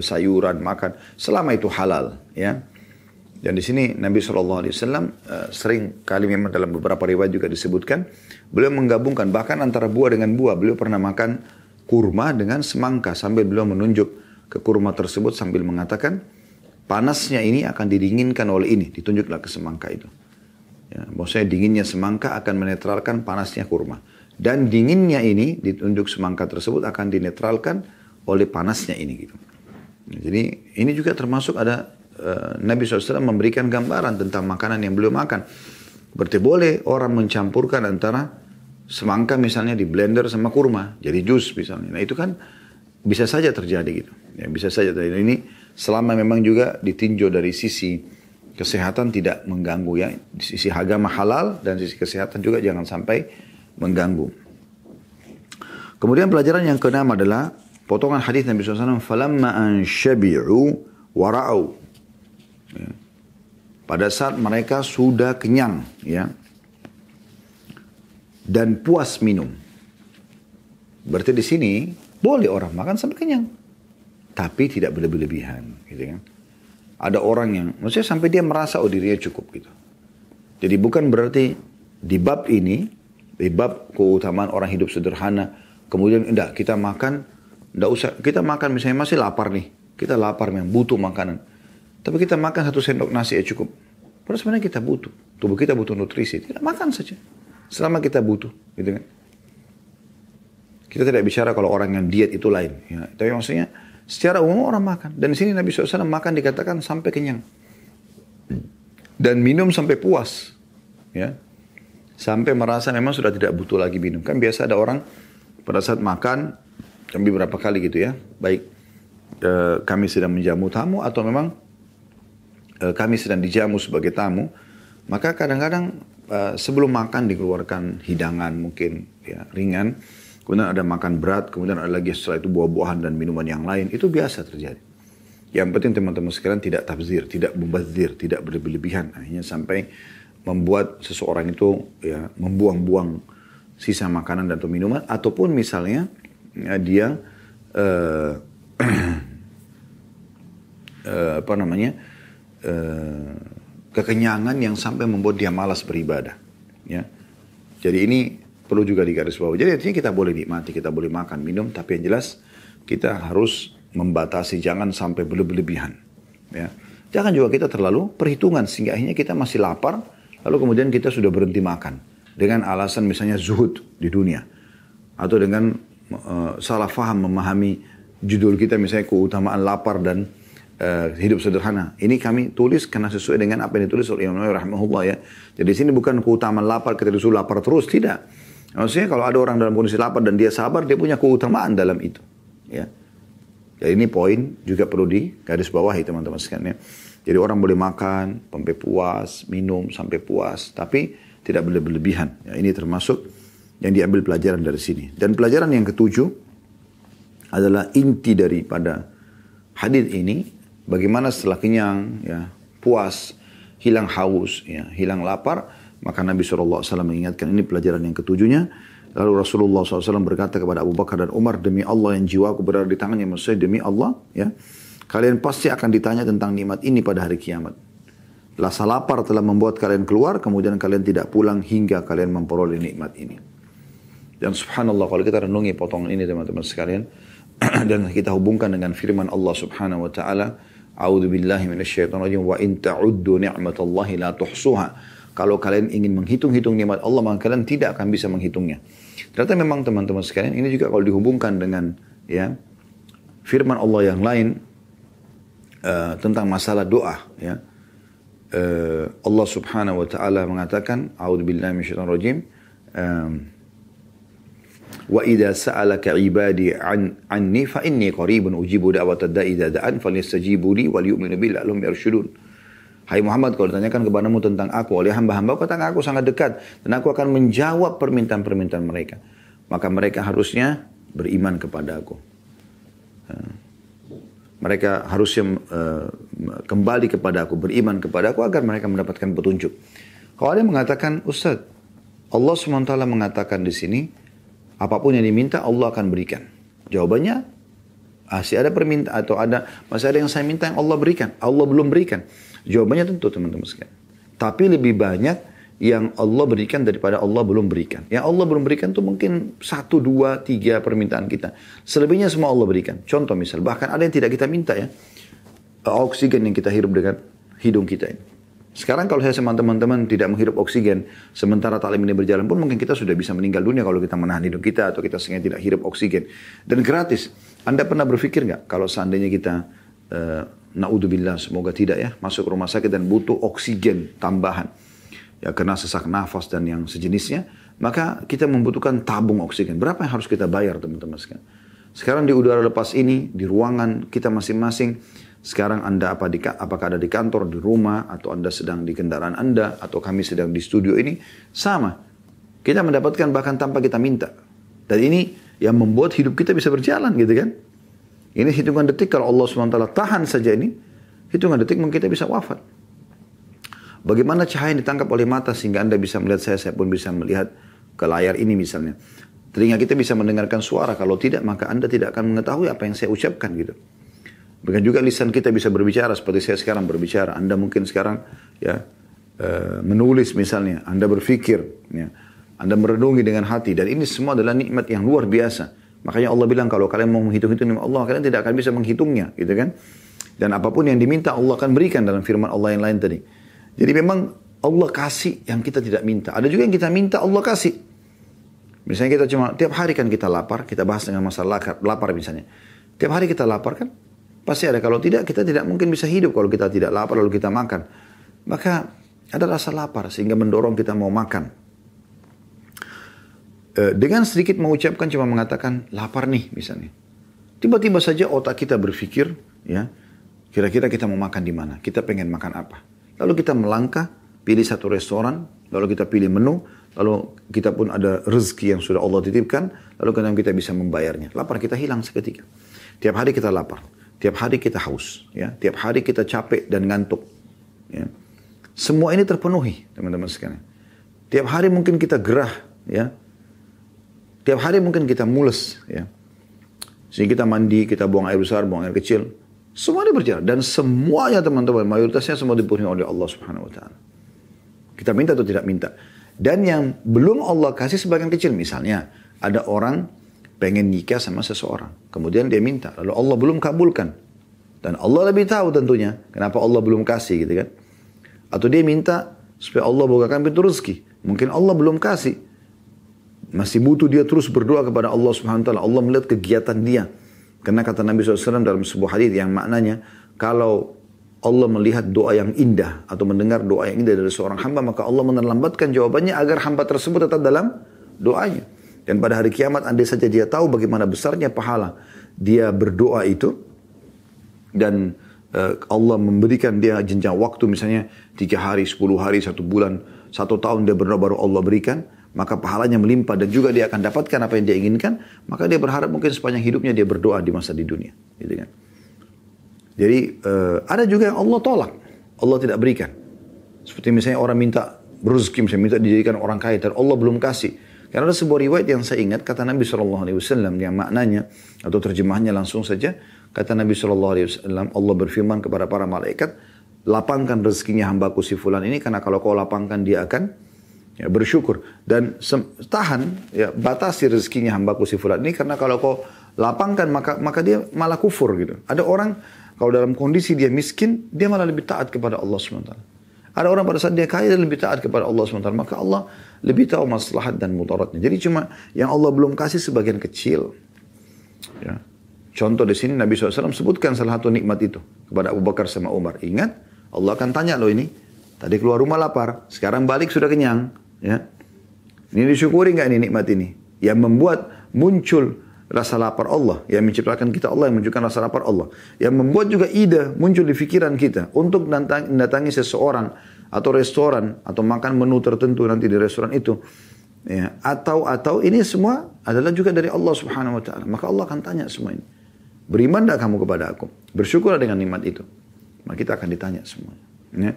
sayuran, makan, selama itu halal, ya. Dan di sini Nabi SAW sering kali memang dalam beberapa riwayat juga disebutkan, beliau menggabungkan bahkan antara buah dengan buah. Beliau pernah makan kurma dengan semangka sambil beliau menunjuk ke kurma tersebut sambil mengatakan, panasnya ini akan didinginkan oleh ini. Ditunjuklah ke semangka itu. Ya, maksudnya dinginnya semangka akan menetralkan panasnya kurma. Dan dinginnya ini ditunjuk semangka tersebut akan dinetralkan oleh panasnya ini gitu. Jadi ini juga termasuk ada Nabi SAW memberikan gambaran tentang makanan yang beliau makan. Berarti boleh orang mencampurkan antara semangka misalnya di blender sama kurma, jadi jus misalnya. Nah itu kan bisa saja terjadi gitu. Ya, bisa saja terjadi. Ini selama memang juga ditinjau dari sisi kesehatan tidak mengganggu ya. Di sisi agama halal dan sisi kesehatan juga jangan sampai mengganggu. Kemudian pelajaran yang keenam adalah potongan hadis Nabi SAW. Falamma anshabi'u wara'u. Ya. Pada saat mereka sudah kenyang, ya, dan puas minum. Berarti di sini boleh orang makan sampai kenyang, tapi tidak berlebihan, gitu kan? Ada orang yang, maksudnya sampai dia merasa oh dirinya cukup gitu. Jadi bukan berarti di bab ini, di bab keutamaan orang hidup sederhana, kemudian enggak kita makan, enggak usah kita makan misalnya masih lapar nih, kita lapar memang butuh makanan. Tapi kita makan 1 sendok nasi ya cukup. Padahal sebenarnya kita butuh. Tubuh kita butuh nutrisi. Tidak makan saja. Selama kita butuh. Gitu kan. Kita tidak bicara kalau orang yang diet itu lain. Ya. Tapi maksudnya secara umum orang makan. Dan di sini Nabi SAW makan dikatakan sampai kenyang. Dan minum sampai puas. Ya. Sampai merasa memang sudah tidak butuh lagi minum. Kan biasa ada orang pada saat makan. Kami beberapa kali gitu ya. Baik kami sedang menjamu tamu atau memang kami sedang dijamu sebagai tamu, maka kadang-kadang sebelum makan dikeluarkan hidangan mungkin ya, ringan, kemudian ada makan berat, kemudian ada lagi setelah itu buah-buahan dan minuman yang lain, itu biasa terjadi. Yang penting teman-teman sekalian tidak tabzir, tidak mubazir, tidak berlebihan, akhirnya sampai membuat seseorang itu ya, membuang-buang sisa makanan dan atau minuman, ataupun misalnya ya, dia kekenyangan yang sampai membuat dia malas beribadah. Ya. Jadi ini perlu juga digarisbawahi. Jadi artinya kita boleh nikmati, kita boleh makan, minum, tapi yang jelas kita harus membatasi, jangan sampai berlebihan. Ya. Jangan juga kita terlalu perhitungan sehingga akhirnya kita masih lapar, lalu kemudian kita sudah berhenti makan dengan alasan misalnya zuhud di dunia atau dengan salah faham memahami judul kita misalnya keutamaan lapar dan hidup sederhana. Ini kami tulis karena sesuai dengan apa yang ditulis oleh Imam Nawawi rahimahullah ya. Jadi di sini bukan keutamaan lapar kita disuruh lapar terus, tidak. Maksudnya kalau ada orang dalam kondisi lapar dan dia sabar, dia punya keutamaan dalam itu. Ya. Jadi ini poin juga perlu digarisbawahi teman-teman sekalian ya. Jadi orang boleh makan sampai puas, minum sampai puas, tapi tidak boleh berlebihan. Ya, ini termasuk yang diambil pelajaran dari sini. Dan pelajaran yang ketujuh adalah inti daripada hadis ini. Bagaimana setelah kenyang, ya, puas, hilang haus, ya, hilang lapar, maka Nabi SAW mengingatkan ini pelajaran yang ketujuhnya. Lalu Rasulullah SAW berkata kepada Abu Bakar dan Umar, demi Allah yang jiwaku berada di tangannya, maksudnya demi Allah, ya, kalian pasti akan ditanya tentang nikmat ini pada hari kiamat. Rasa lapar telah membuat kalian keluar, kemudian kalian tidak pulang hingga kalian memperoleh nikmat ini. Dan subhanallah kalau kita renungi potongan ini teman-teman sekalian, dan kita hubungkan dengan firman Allah Subhanahu wa taala, A'udzu billahi minasyaitonir rajim wa in ta'uddu ni'matallahi la tuhsuha. Kalau kalian ingin menghitung-hitung nikmat Allah, maka kalian tidak akan bisa menghitungnya. Ternyata memang teman-teman sekalian, ini juga kalau dihubungkan dengan ya firman Allah yang lain tentang masalah doa ya. Allah Subhanahu wa taala mengatakan, A'udzu billahi minasyaitonir rajim. Wa idza sa'alaka 'ibadi 'anni fa inni qaribun ujibu da'watad da'i idza da'an falyastajibu li wal yu'minu bi la'allahum yarshudun. Hai Muhammad, kalau ditanyakan kepadamu tentang aku oleh hamba-hamba, katakan aku sangat dekat dan aku akan menjawab permintaan-permintaan mereka. Maka mereka harusnya beriman kepada aku. Mereka harusnya kembali kepada aku, beriman kepada aku agar mereka mendapatkan petunjuk. Kalau ada yang mengatakan, Ustaz, Allah SWT mengatakan di sini, apapun yang diminta Allah akan berikan. Jawabannya, masih ada permintaan atau masih ada yang saya minta yang Allah berikan. Allah belum berikan. Jawabannya tentu teman-teman sekalian. Tapi lebih banyak yang Allah berikan daripada Allah belum berikan. Yang Allah belum berikan itu mungkin 1, 2, 3 permintaan kita. Selebihnya semua Allah berikan. Contoh misal, bahkan ada yang tidak kita minta ya. Oksigen yang kita hirup dengan hidung kita ini. Sekarang kalau saya sama teman-teman tidak menghirup oksigen, sementara taklim ini berjalan pun mungkin kita sudah bisa meninggal dunia kalau kita menahan hidung kita atau kita sengaja tidak hirup oksigen. Dan gratis. Anda pernah berpikir nggak kalau seandainya kita, na'udzubillah semoga tidak ya, masuk rumah sakit dan butuh oksigen tambahan. Ya karena sesak nafas dan yang sejenisnya. maka kita membutuhkan tabung oksigen. Berapa yang harus kita bayar teman-teman sekalian? Sekarang di udara lepas ini, di ruangan kita masing-masing, sekarang Anda apakah ada di kantor, di rumah, atau Anda sedang di kendaraan Anda, atau kami sedang di studio ini, sama. Kita mendapatkan bahkan tanpa kita minta. Dan ini yang membuat hidup kita bisa berjalan gitu kan. Ini hitungan detik, kalau Allah SWT tahan saja ini, hitungan detik mungkin kita bisa wafat. Bagaimana cahaya yang ditangkap oleh mata sehingga Anda bisa melihat saya pun bisa melihat ke layar ini misalnya. Telinga kita bisa mendengarkan suara, kalau tidak maka Anda tidak akan mengetahui apa yang saya ucapkan gitu. Bahkan juga lisan kita bisa berbicara seperti saya sekarang berbicara. Anda mungkin sekarang ya menulis misalnya, Anda berpikir, ya, Anda merenungi dengan hati, dan ini semua adalah nikmat yang luar biasa. Makanya Allah bilang kalau kalian mau menghitung-hitung nikmat Allah, kalian tidak akan bisa menghitungnya, gitu kan? Dan apapun yang diminta Allah akan berikan dalam firman Allah yang lain tadi. Jadi memang Allah kasih yang kita tidak minta. Ada juga yang kita minta Allah kasih. Misalnya kita cuma tiap hari kan kita lapar, kita bahas dengan masalah lapar misalnya. Tiap hari kita lapar kan? Pasti ada. Kalau tidak, kita tidak mungkin bisa hidup kalau kita tidak lapar lalu kita makan. Maka ada rasa lapar sehingga mendorong kita mau makan. Dengan sedikit mengucapkan cuma mengatakan lapar nih misalnya. Tiba-tiba saja otak kita berpikir, ya, kira-kira kita mau makan di mana? Kita pengen makan apa? Lalu kita melangkah, pilih satu restoran, lalu kita pilih menu, lalu kita pun ada rezeki yang sudah Allah titipkan, lalu kita bisa membayarnya. Lapar kita hilang seketika. Tiap hari kita lapar, tiap hari kita haus, ya, tiap hari kita capek dan ngantuk. Ya. Semua ini terpenuhi, teman-teman sekalian. Tiap hari mungkin kita gerah, ya. Tiap hari mungkin kita mules, ya. Sehingga kita mandi, kita buang air besar, buang air kecil. Semuanya berjalan. Dan semuanya teman-teman, mayoritasnya semua dipenuhi oleh Allah Subhanahu Wa Taala. Kita minta atau tidak minta. Dan yang belum Allah kasih sebagian kecil. Misalnya, ada orang pengen nikah sama seseorang. Kemudian dia minta. Lalu Allah belum kabulkan. Dan Allah lebih tahu tentunya. Kenapa Allah belum kasih gitu kan. Atau dia minta supaya Allah bukakan pintu rezeki. Mungkin Allah belum kasih. Masih butuh dia terus berdoa kepada Allah Subhanahu Wa Taala. Allah melihat kegiatan dia. Karena kata Nabi SAW dalam sebuah hadis yang maknanya, kalau Allah melihat doa yang indah atau mendengar doa yang indah dari seorang hamba, maka Allah menerlambatkan jawabannya agar hamba tersebut tetap dalam doanya. Dan pada hari kiamat, andai saja dia tahu bagaimana besarnya pahala dia berdoa itu, dan Allah memberikan dia jenjang waktu misalnya 3 hari, 10 hari, 1 bulan, 1 tahun dia berdoa baru Allah berikan, maka pahalanya melimpah dan juga dia akan dapatkan apa yang dia inginkan, maka dia berharap mungkin sepanjang hidupnya dia berdoa di masa di dunia, gitu kan. Jadi ada juga yang Allah tolak, Allah tidak berikan. Seperti misalnya orang minta rezeki, misalnya minta dijadikan orang kaya, dan Allah belum kasih. Karena ada sebuah riwayat yang saya ingat, kata Nabi SAW yang maknanya atau terjemahannya langsung saja, kata Nabi SAW, Allah berfirman kepada para malaikat, lapangkan rezekinya hambaku si fulan ini, karena kalau kau lapangkan dia akan ya, bersyukur. Dan tahan, ya, batasi rezekinya hambaku si fulan ini, karena kalau kau lapangkan maka dia malah kufur gitu. Ada orang kalau dalam kondisi dia miskin, dia malah lebih taat kepada Allah SWT. Ada orang pada saat dia kaya, dia lebih taat kepada Allah SWT. Maka Allah lebih tahu maslahat dan mudaratnya. Jadi cuma yang Allah belum kasih sebagian kecil. Ya. Contoh di sini Nabi SAW sebutkan salah satu nikmat itu kepada Abu Bakar sama Umar. Ingat, Allah akan tanya loh ini. Tadi keluar rumah lapar, sekarang balik sudah kenyang. Ya. Ini disyukuri nggak ini nikmat ini? Yang membuat muncul rasa lapar Allah, yang menciptakan kita Allah, yang menunjukkan rasa lapar Allah, yang membuat juga ide muncul di pikiran kita untuk mendatangi seseorang atau restoran atau makan menu tertentu nanti di restoran itu, ya, atau ini semua adalah juga dari Allah Subhanahu Wa Taala. Maka Allah akan tanya semua ini. Beriman tak kamu kepada aku? Bersyukurlah dengan nikmat itu. Maka kita akan ditanya semuanya. Ya.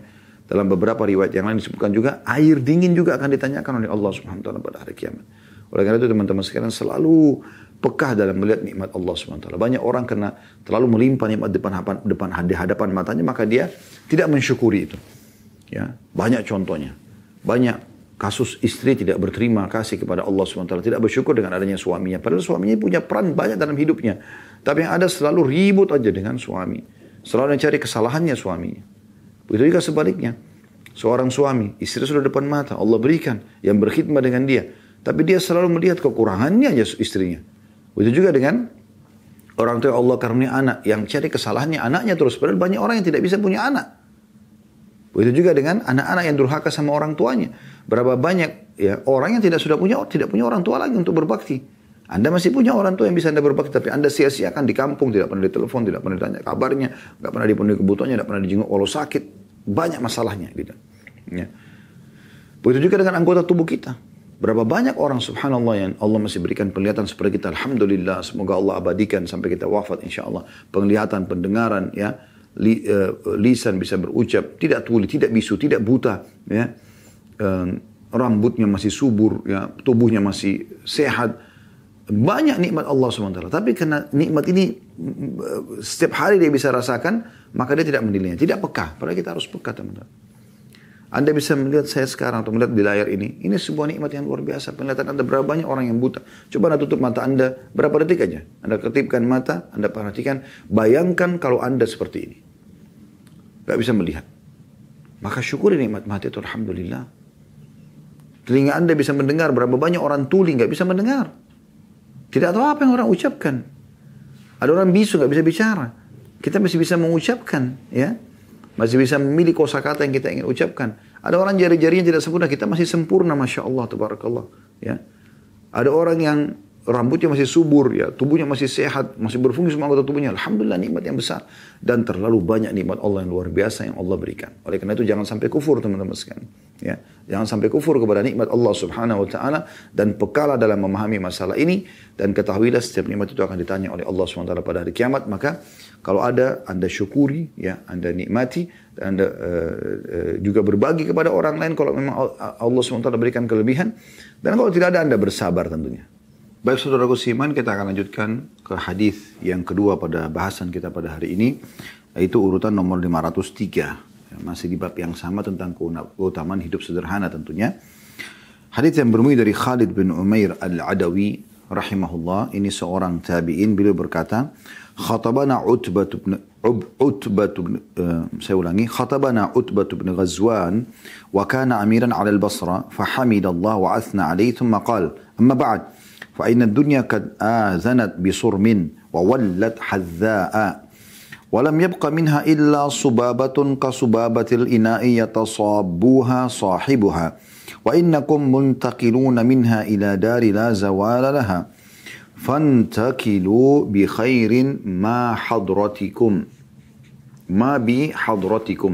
Dalam beberapa riwayat yang lain disebutkan juga air dingin juga akan ditanyakan oleh Allah Subhanahu Wa Taala pada hari kiamat. Oleh karena itu teman-teman sekalian selalu pekah dalam melihat nikmat Allah SWT. Banyak orang karena terlalu melimpah nikmat di hadapan matanya, maka dia tidak mensyukuri itu. Ya, banyak contohnya. Banyak kasus istri tidak berterima kasih kepada Allah SWT, tidak bersyukur dengan adanya suaminya. Padahal suaminya punya peran banyak dalam hidupnya. Tapi yang ada selalu ribut aja dengan suami. Selalu mencari kesalahannya suaminya. Begitu juga sebaliknya. Seorang suami, istri sudah depan mata, Allah berikan yang berkhidmat dengan dia. Tapi dia selalu melihat kekurangannya aja istrinya. Begitu juga dengan orang tua Allah karunia anak, yang cari kesalahannya anaknya terus. Padahal banyak orang yang tidak bisa punya anak. Begitu juga dengan anak-anak yang durhaka sama orang tuanya. Berapa banyak ya orang yang tidak punya orang tua lagi untuk berbakti. Anda masih punya orang tua yang bisa Anda berbakti, tapi Anda sia-siakan di kampung, tidak pernah ditelepon, tidak pernah ditanya kabarnya, nggak pernah dipenuhi kebutuhannya, tidak pernah dijenguk walau sakit. Banyak masalahnya gitu. Ya. Begitu juga dengan anggota tubuh kita. Berapa banyak orang subhanallah yang Allah masih berikan penglihatan seperti kita. Alhamdulillah, semoga Allah abadikan sampai kita wafat insyaAllah. Penglihatan, pendengaran, ya, lisan bisa berucap, tidak tuli, tidak bisu, tidak buta, ya. Rambutnya masih subur, ya, tubuhnya masih sehat. Banyak nikmat Allah SWT. Tapi karena nikmat ini setiap hari dia bisa rasakan, maka dia tidak menilainya. Tidak peka. Padahal kita harus peka, teman-teman. Anda bisa melihat saya sekarang atau melihat di layar ini. Ini sebuah nikmat yang luar biasa. Penglihatan Anda, berapa banyak orang yang buta. Coba Anda tutup mata Anda berapa detik aja. Anda ketipkan mata, Anda perhatikan. Bayangkan kalau Anda seperti ini. Gak bisa melihat. Maka syukuri nikmat mati itu, alhamdulillah. Telinga Anda bisa mendengar. Berapa banyak orang tuli gak bisa mendengar. Tidak tahu apa yang orang ucapkan. Ada orang bisu gak bisa bicara. Kita masih bisa mengucapkan, ya. Masih bisa memilih kosakata yang kita ingin ucapkan. Ada orang jari-jarinya tidak sempurna, kita masih sempurna, masya Allah, tabarakallah. Ya. Ada orang yang rambutnya masih subur, ya, tubuhnya masih sehat, masih berfungsi semua anggota tubuhnya. Alhamdulillah, nikmat yang besar. Dan terlalu banyak nikmat Allah yang luar biasa yang Allah berikan. Oleh karena itu jangan sampai kufur, teman-teman sekalian. Ya. Jangan sampai kufur kepada nikmat Allah subhanahu wa ta'ala. Dan pekalah dalam memahami masalah ini. Dan ketahuilah setiap nikmat itu akan ditanya oleh Allah subhanahu wa ta'ala pada hari kiamat. Maka kalau ada, Anda syukuri, ya, Anda nikmati, dan Anda juga berbagi kepada orang lain kalau memang Allah SWT berikan kelebihan. Dan kalau tidak ada, Anda bersabar tentunya. Baik saudaraku seiman, kita akan lanjutkan ke hadis yang kedua pada bahasan kita pada hari ini, yaitu urutan nomor 503. Masih di bab yang sama tentang keutamaan hidup sederhana tentunya. Hadis yang bermula dari Khalid bin Umair al-Adawi rahimahullah, ini seorang tabi'in, beliau berkata, khatabana Utbah bin Ghazwan wa kana amiran 'ala al-Basra fa hamidallah wa athna 'alayhi thumma qala amma ba'd fa inna ad-dunya qad azanat bi surmin wa wallat hadha'a wa lam yabqa minha illa subabatun ka subabatil ina'i yatasabbuha sahibuha wa innakum muntaqiluna minha ila dari la zawala laha fantakilu bi khairin ma bihadratikuم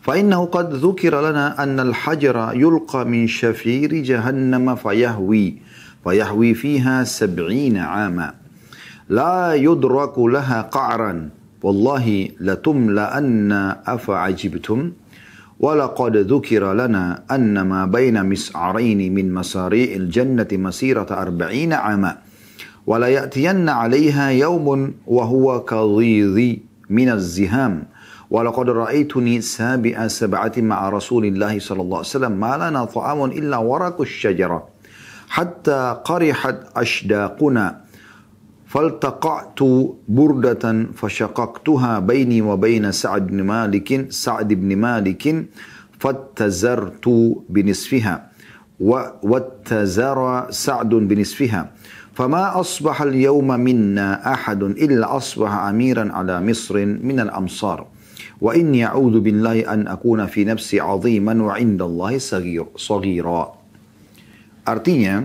فإنه قد ذكر لنا أن الحجر يلقى من شفير جهنم فيهوي فيها 70 عاما لا يدرك لها قعرا والله لتملأن أفعجبتم ولقد ذكر لنا أن ما بين مسعرين من مساريع الجنة مسيرة 40 عاما ولا يأتين عليها يوم وهو كضيض من الزهام ولقد رأيتني سبعة مع رسول الله صلى الله عليه وسلم ما لنا طعام إلا ورق الشجرة حتى قرحت أشداقنا فالتقعت بردة فشققتها بيني وبين سعد بن مالك فاتزرت بنصفها واتزر سعد بنصفها فما أصبح اليوم منا أحد إلا أصبح أميرا على مصر من الأمصار وإني أعوذ بالله أن أكون في نفسي عظيما وعند الله صغيرا. Artinya,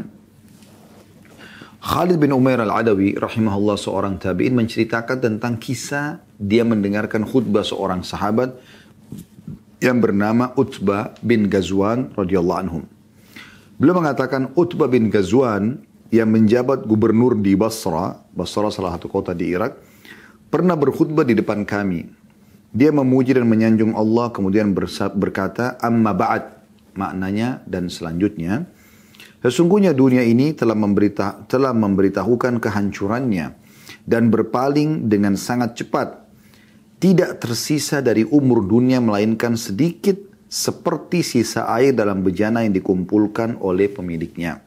Khalid bin Umair al-Adawi rahimahullah, seorang tabi'in, menceritakan tentang kisah dia mendengarkan khutbah seorang sahabat yang bernama Utbah bin Ghazwan radhiyallahu anhum. Beliau mengatakan Utbah bin Ghazwan yang menjabat gubernur di Basra salah satu kota di Irak, pernah berkhutbah di depan kami. Dia memuji dan menyanjung Allah, kemudian berkata, amma ba'd, maknanya dan selanjutnya, sesungguhnya dunia ini telah memberitahukan kehancurannya dan berpaling dengan sangat cepat. Tidak tersisa dari umur dunia melainkan sedikit seperti sisa air dalam bejana yang dikumpulkan oleh pemiliknya.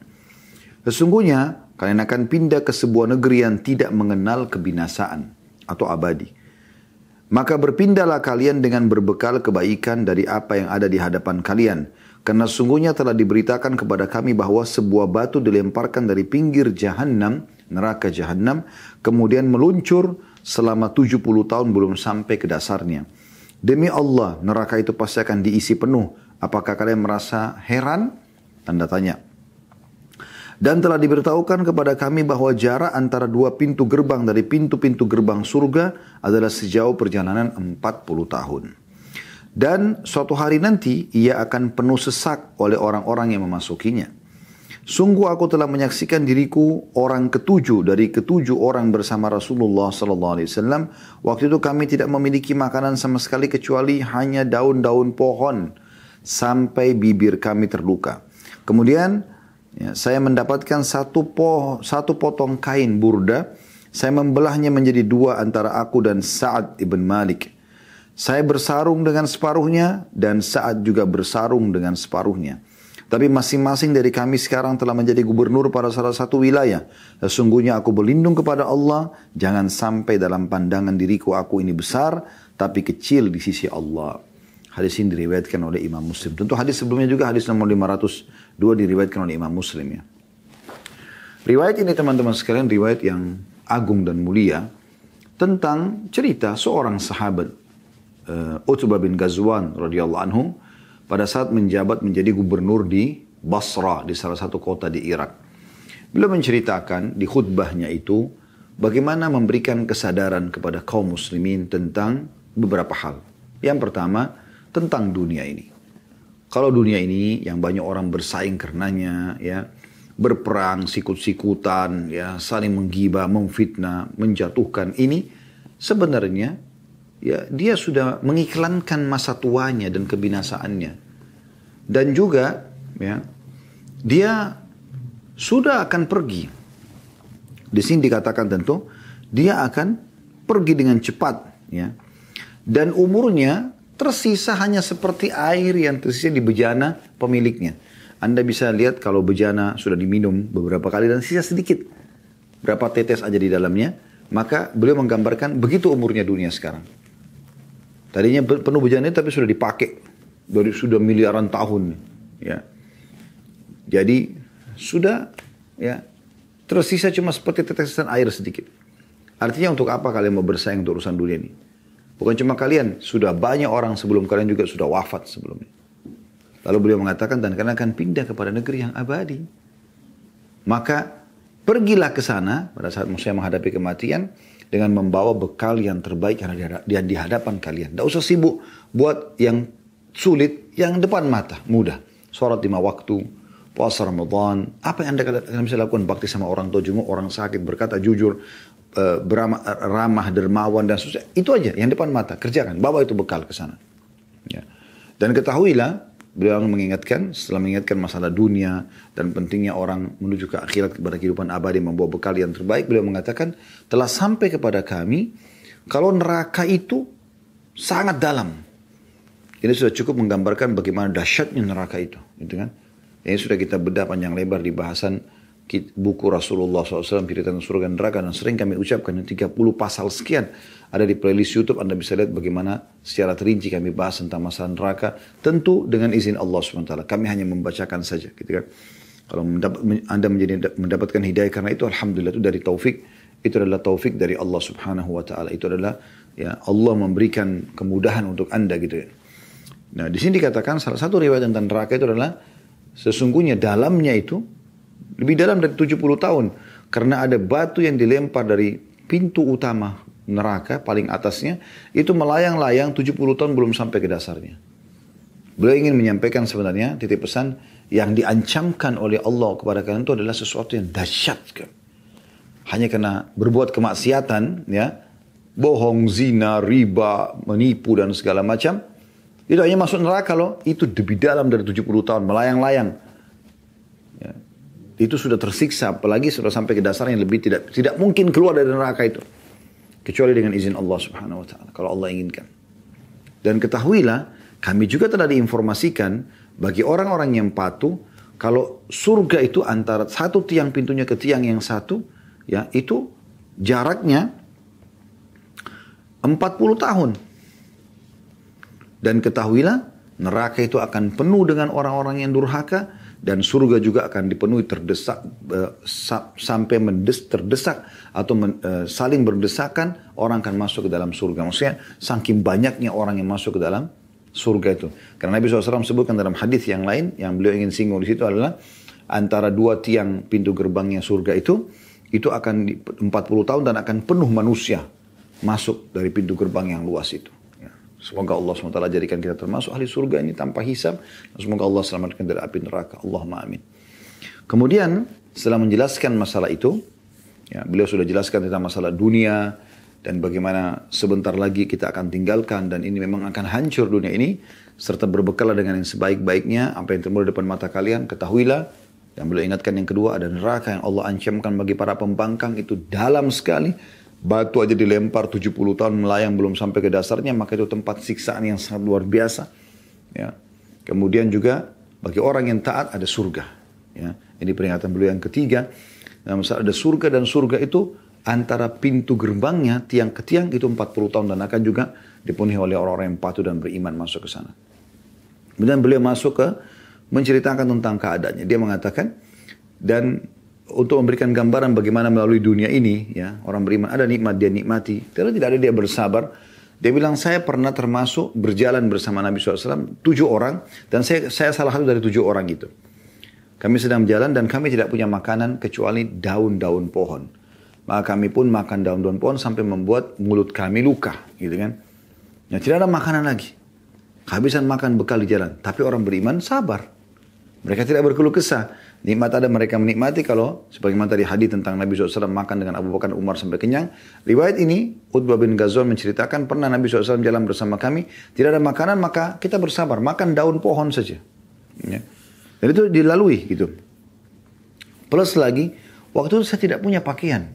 Sesungguhnya kalian akan pindah ke sebuah negeri yang tidak mengenal kebinasaan atau abadi. Maka berpindahlah kalian dengan berbekal kebaikan dari apa yang ada di hadapan kalian. Karena sungguhnya telah diberitakan kepada kami bahwa sebuah batu dilemparkan dari pinggir Jahannam, neraka Jahannam, kemudian meluncur selama 70 tahun belum sampai ke dasarnya. Demi Allah, neraka itu pasti akan diisi penuh. Apakah kalian merasa heran? Tanda tanya. Dan telah diberitahukan kepada kami bahwa jarak antara dua pintu gerbang dari pintu-pintu gerbang surga adalah sejauh perjalanan 40 tahun. Dan suatu hari nanti ia akan penuh sesak oleh orang-orang yang memasukinya. Sungguh aku telah menyaksikan diriku orang ketujuh dari ketujuh orang bersama Rasulullah SAW. Waktu itu kami tidak memiliki makanan sama sekali kecuali hanya daun-daun pohon sampai bibir kami terluka. Kemudian saya mendapatkan satu potong kain burda. Saya membelahnya menjadi dua antara aku dan Sa'ad ibn Malik. Saya bersarung dengan separuhnya dan Sa'ad juga bersarung dengan separuhnya. Tapi masing-masing dari kami sekarang telah menjadi gubernur pada salah satu wilayah. Sesungguhnya aku berlindung kepada Allah. Jangan sampai dalam pandangan diriku aku ini besar, tapi kecil di sisi Allah. Hadis ini diriwayatkan oleh Imam Muslim. Tentu hadis sebelumnya juga hadis nomor 502 diriwayatkan oleh Imam Muslim ya. Riwayat ini teman-teman sekalian riwayat yang agung dan mulia. Tentang cerita seorang sahabat. Utbah bin Ghazwan radhiyallahu anhu. Pada saat menjabat menjadi gubernur di Basra, di salah satu kota di Irak. Beliau menceritakan di khutbahnya itu, bagaimana memberikan kesadaran kepada kaum muslimin tentang beberapa hal. Yang pertama, tentang dunia ini. Kalau dunia ini yang banyak orang bersaing karenanya, ya, berperang, sikut-sikutan, ya, saling menggibah, memfitnah, menjatuhkan, ini sebenarnya ya, dia sudah mengiklankan masa tuanya dan kebinasaannya. Dan juga ya, dia sudah akan pergi. Di sini dikatakan tentu dia akan pergi dengan cepat ya. Dan umurnya tersisa hanya seperti air yang tersisa di bejana pemiliknya. Anda bisa lihat kalau bejana sudah diminum beberapa kali dan sisa sedikit. Berapa tetes aja di dalamnya. Maka beliau menggambarkan begitu umurnya dunia sekarang. Tadinya penuh bejana tapi sudah dipakai. Sudah miliaran tahun. Ya. Jadi sudah ya, tersisa cuma seperti tetesan air sedikit. Artinya untuk apa kalian mau bersaing untuk urusan dunia ini? Bukan cuma kalian, sudah banyak orang sebelum kalian juga sudah wafat sebelumnya. Lalu beliau mengatakan, dan kalian akan pindah kepada negeri yang abadi. Maka pergilah ke sana pada saat saya menghadapi kematian dengan membawa bekal yang terbaik yang di hadapan kalian. Tidak usah sibuk buat yang sulit, yang depan mata, mudah. Sholat 5 waktu, puasa Ramadan, apa yang kalian bisa lakukan, bakti sama orang tua, jenguk orang sakit, berkata jujur, ramah, dermawan dan seterusnya. Itu aja yang depan mata, kerjakan, bawa itu bekal ke sana. Ya. Dan ketahuilah, beliau mengingatkan, setelah mengingatkan masalah dunia dan pentingnya orang menuju ke akhirat kepada kehidupan abadi membawa bekal yang terbaik, beliau mengatakan, telah sampai kepada kami kalau neraka itu sangat dalam. Ini sudah cukup menggambarkan bagaimana dahsyatnya neraka itu, gitu kan? Ini sudah kita bedah panjang lebar di bahasan buku Rasulullah SAW, cerita tentang surga dan neraka, dan sering kami ucapkan 30 pasal sekian ada di playlist YouTube. Anda bisa lihat bagaimana secara terinci kami bahas tentang masalah neraka, tentu dengan izin Allah SWT. Kami hanya membacakan saja, gitu kan? Kalau Anda mendapatkan hidayah karena itu, alhamdulillah, itu dari taufik. Itu adalah taufik dari Allah Subhanahu Wa Taala. Itu adalah ya, Allah memberikan kemudahan untuk Anda, gitu ya. Nah, di sini dikatakan salah satu riwayat tentang neraka itu adalah sesungguhnya dalamnya itu lebih dalam dari 70 tahun. Karena ada batu yang dilempar dari pintu utama neraka, paling atasnya, itu melayang-layang 70 tahun belum sampai ke dasarnya. Beliau ingin menyampaikan sebenarnya titip pesan yang diancamkan oleh Allah kepada kalian itu adalah sesuatu yang dahsyat. Hanya karena berbuat kemaksiatan, ya, bohong, zina, riba, menipu dan segala macam, itu hanya masuk neraka loh. Itu lebih dalam dari 70 tahun, melayang-layang. Ya. Itu sudah tersiksa, apalagi sudah sampai ke dasarnya lebih tidak mungkin keluar dari neraka itu. Kecuali dengan izin Allah Subhanahu Wa Taala, kalau Allah inginkan. Dan ketahuilah, kami juga telah diinformasikan bagi orang-orang yang patuh, kalau surga itu antara satu tiang pintunya ke tiang yang satu, ya, itu jaraknya 40 tahun. Dan ketahuilah, neraka itu akan penuh dengan orang-orang yang durhaka, dan surga juga akan dipenuhi terdesak sampai terdesak atau saling berdesakan, orang akan masuk ke dalam surga. Maksudnya saking banyaknya orang yang masuk ke dalam surga itu. Karena Nabi SAW sebutkan dalam hadis yang lain yang beliau ingin singgung di situ adalah antara dua tiang pintu gerbangnya surga itu akan 40 tahun dan akan penuh manusia masuk dari pintu gerbang yang luas itu. Semoga Allah SWT jadikan kita termasuk ahli surga ini tanpa hisab. Semoga Allah selamatkan dari api neraka. Allahumma amin. Kemudian setelah menjelaskan masalah itu, ya, beliau sudah jelaskan tentang masalah dunia dan bagaimana sebentar lagi kita akan tinggalkan dan ini memang akan hancur dunia ini, serta berbekal dengan yang sebaik-baiknya apa yang terjadi di depan mata kalian. Ketahuilah, yang beliau ingatkan yang kedua ada neraka yang Allah ancamkan bagi para pembangkang, itu dalam sekali. Batu aja dilempar 70 tahun melayang belum sampai ke dasarnya, maka itu tempat siksaan yang sangat luar biasa. Ya. Kemudian juga bagi orang yang taat ada surga. Ya. Ini peringatan beliau yang ketiga. Nah, ada surga dan surga itu antara pintu gerbangnya tiang ke tiang itu 40 tahun dan akan juga dipenuhi oleh orang-orang yang patuh dan beriman masuk ke sana. Kemudian beliau masuk ke menceritakan tentang keadaannya. Dia mengatakan dan untuk memberikan gambaran bagaimana melalui dunia ini, ya, orang beriman ada nikmat dia nikmati, tidak ada dia bersabar. Dia bilang saya pernah termasuk berjalan bersama Nabi SAW 7 orang dan saya salah satu dari 7 orang itu. Kami sedang berjalan dan kami tidak punya makanan kecuali daun-daun pohon. Maka kami pun makan daun-daun pohon sampai membuat mulut kami luka, gitu kan? Ya, tidak ada makanan lagi. Kehabisan makan bekal di jalan. Tapi orang beriman sabar. Mereka tidak berkeluh kesah. Nikmat ada mereka menikmati kalau sebagaimana tadi hadis tentang Nabi SAW makan dengan Abu Bakar Umar sampai kenyang. Riwayat ini Utbah bin Ghazwan menceritakan pernah Nabi SAW jalan bersama kami. Tidak ada makanan maka kita bersabar. Makan daun pohon saja. Ya. Dan itu dilalui gitu. Plus lagi waktu itu saya tidak punya pakaian.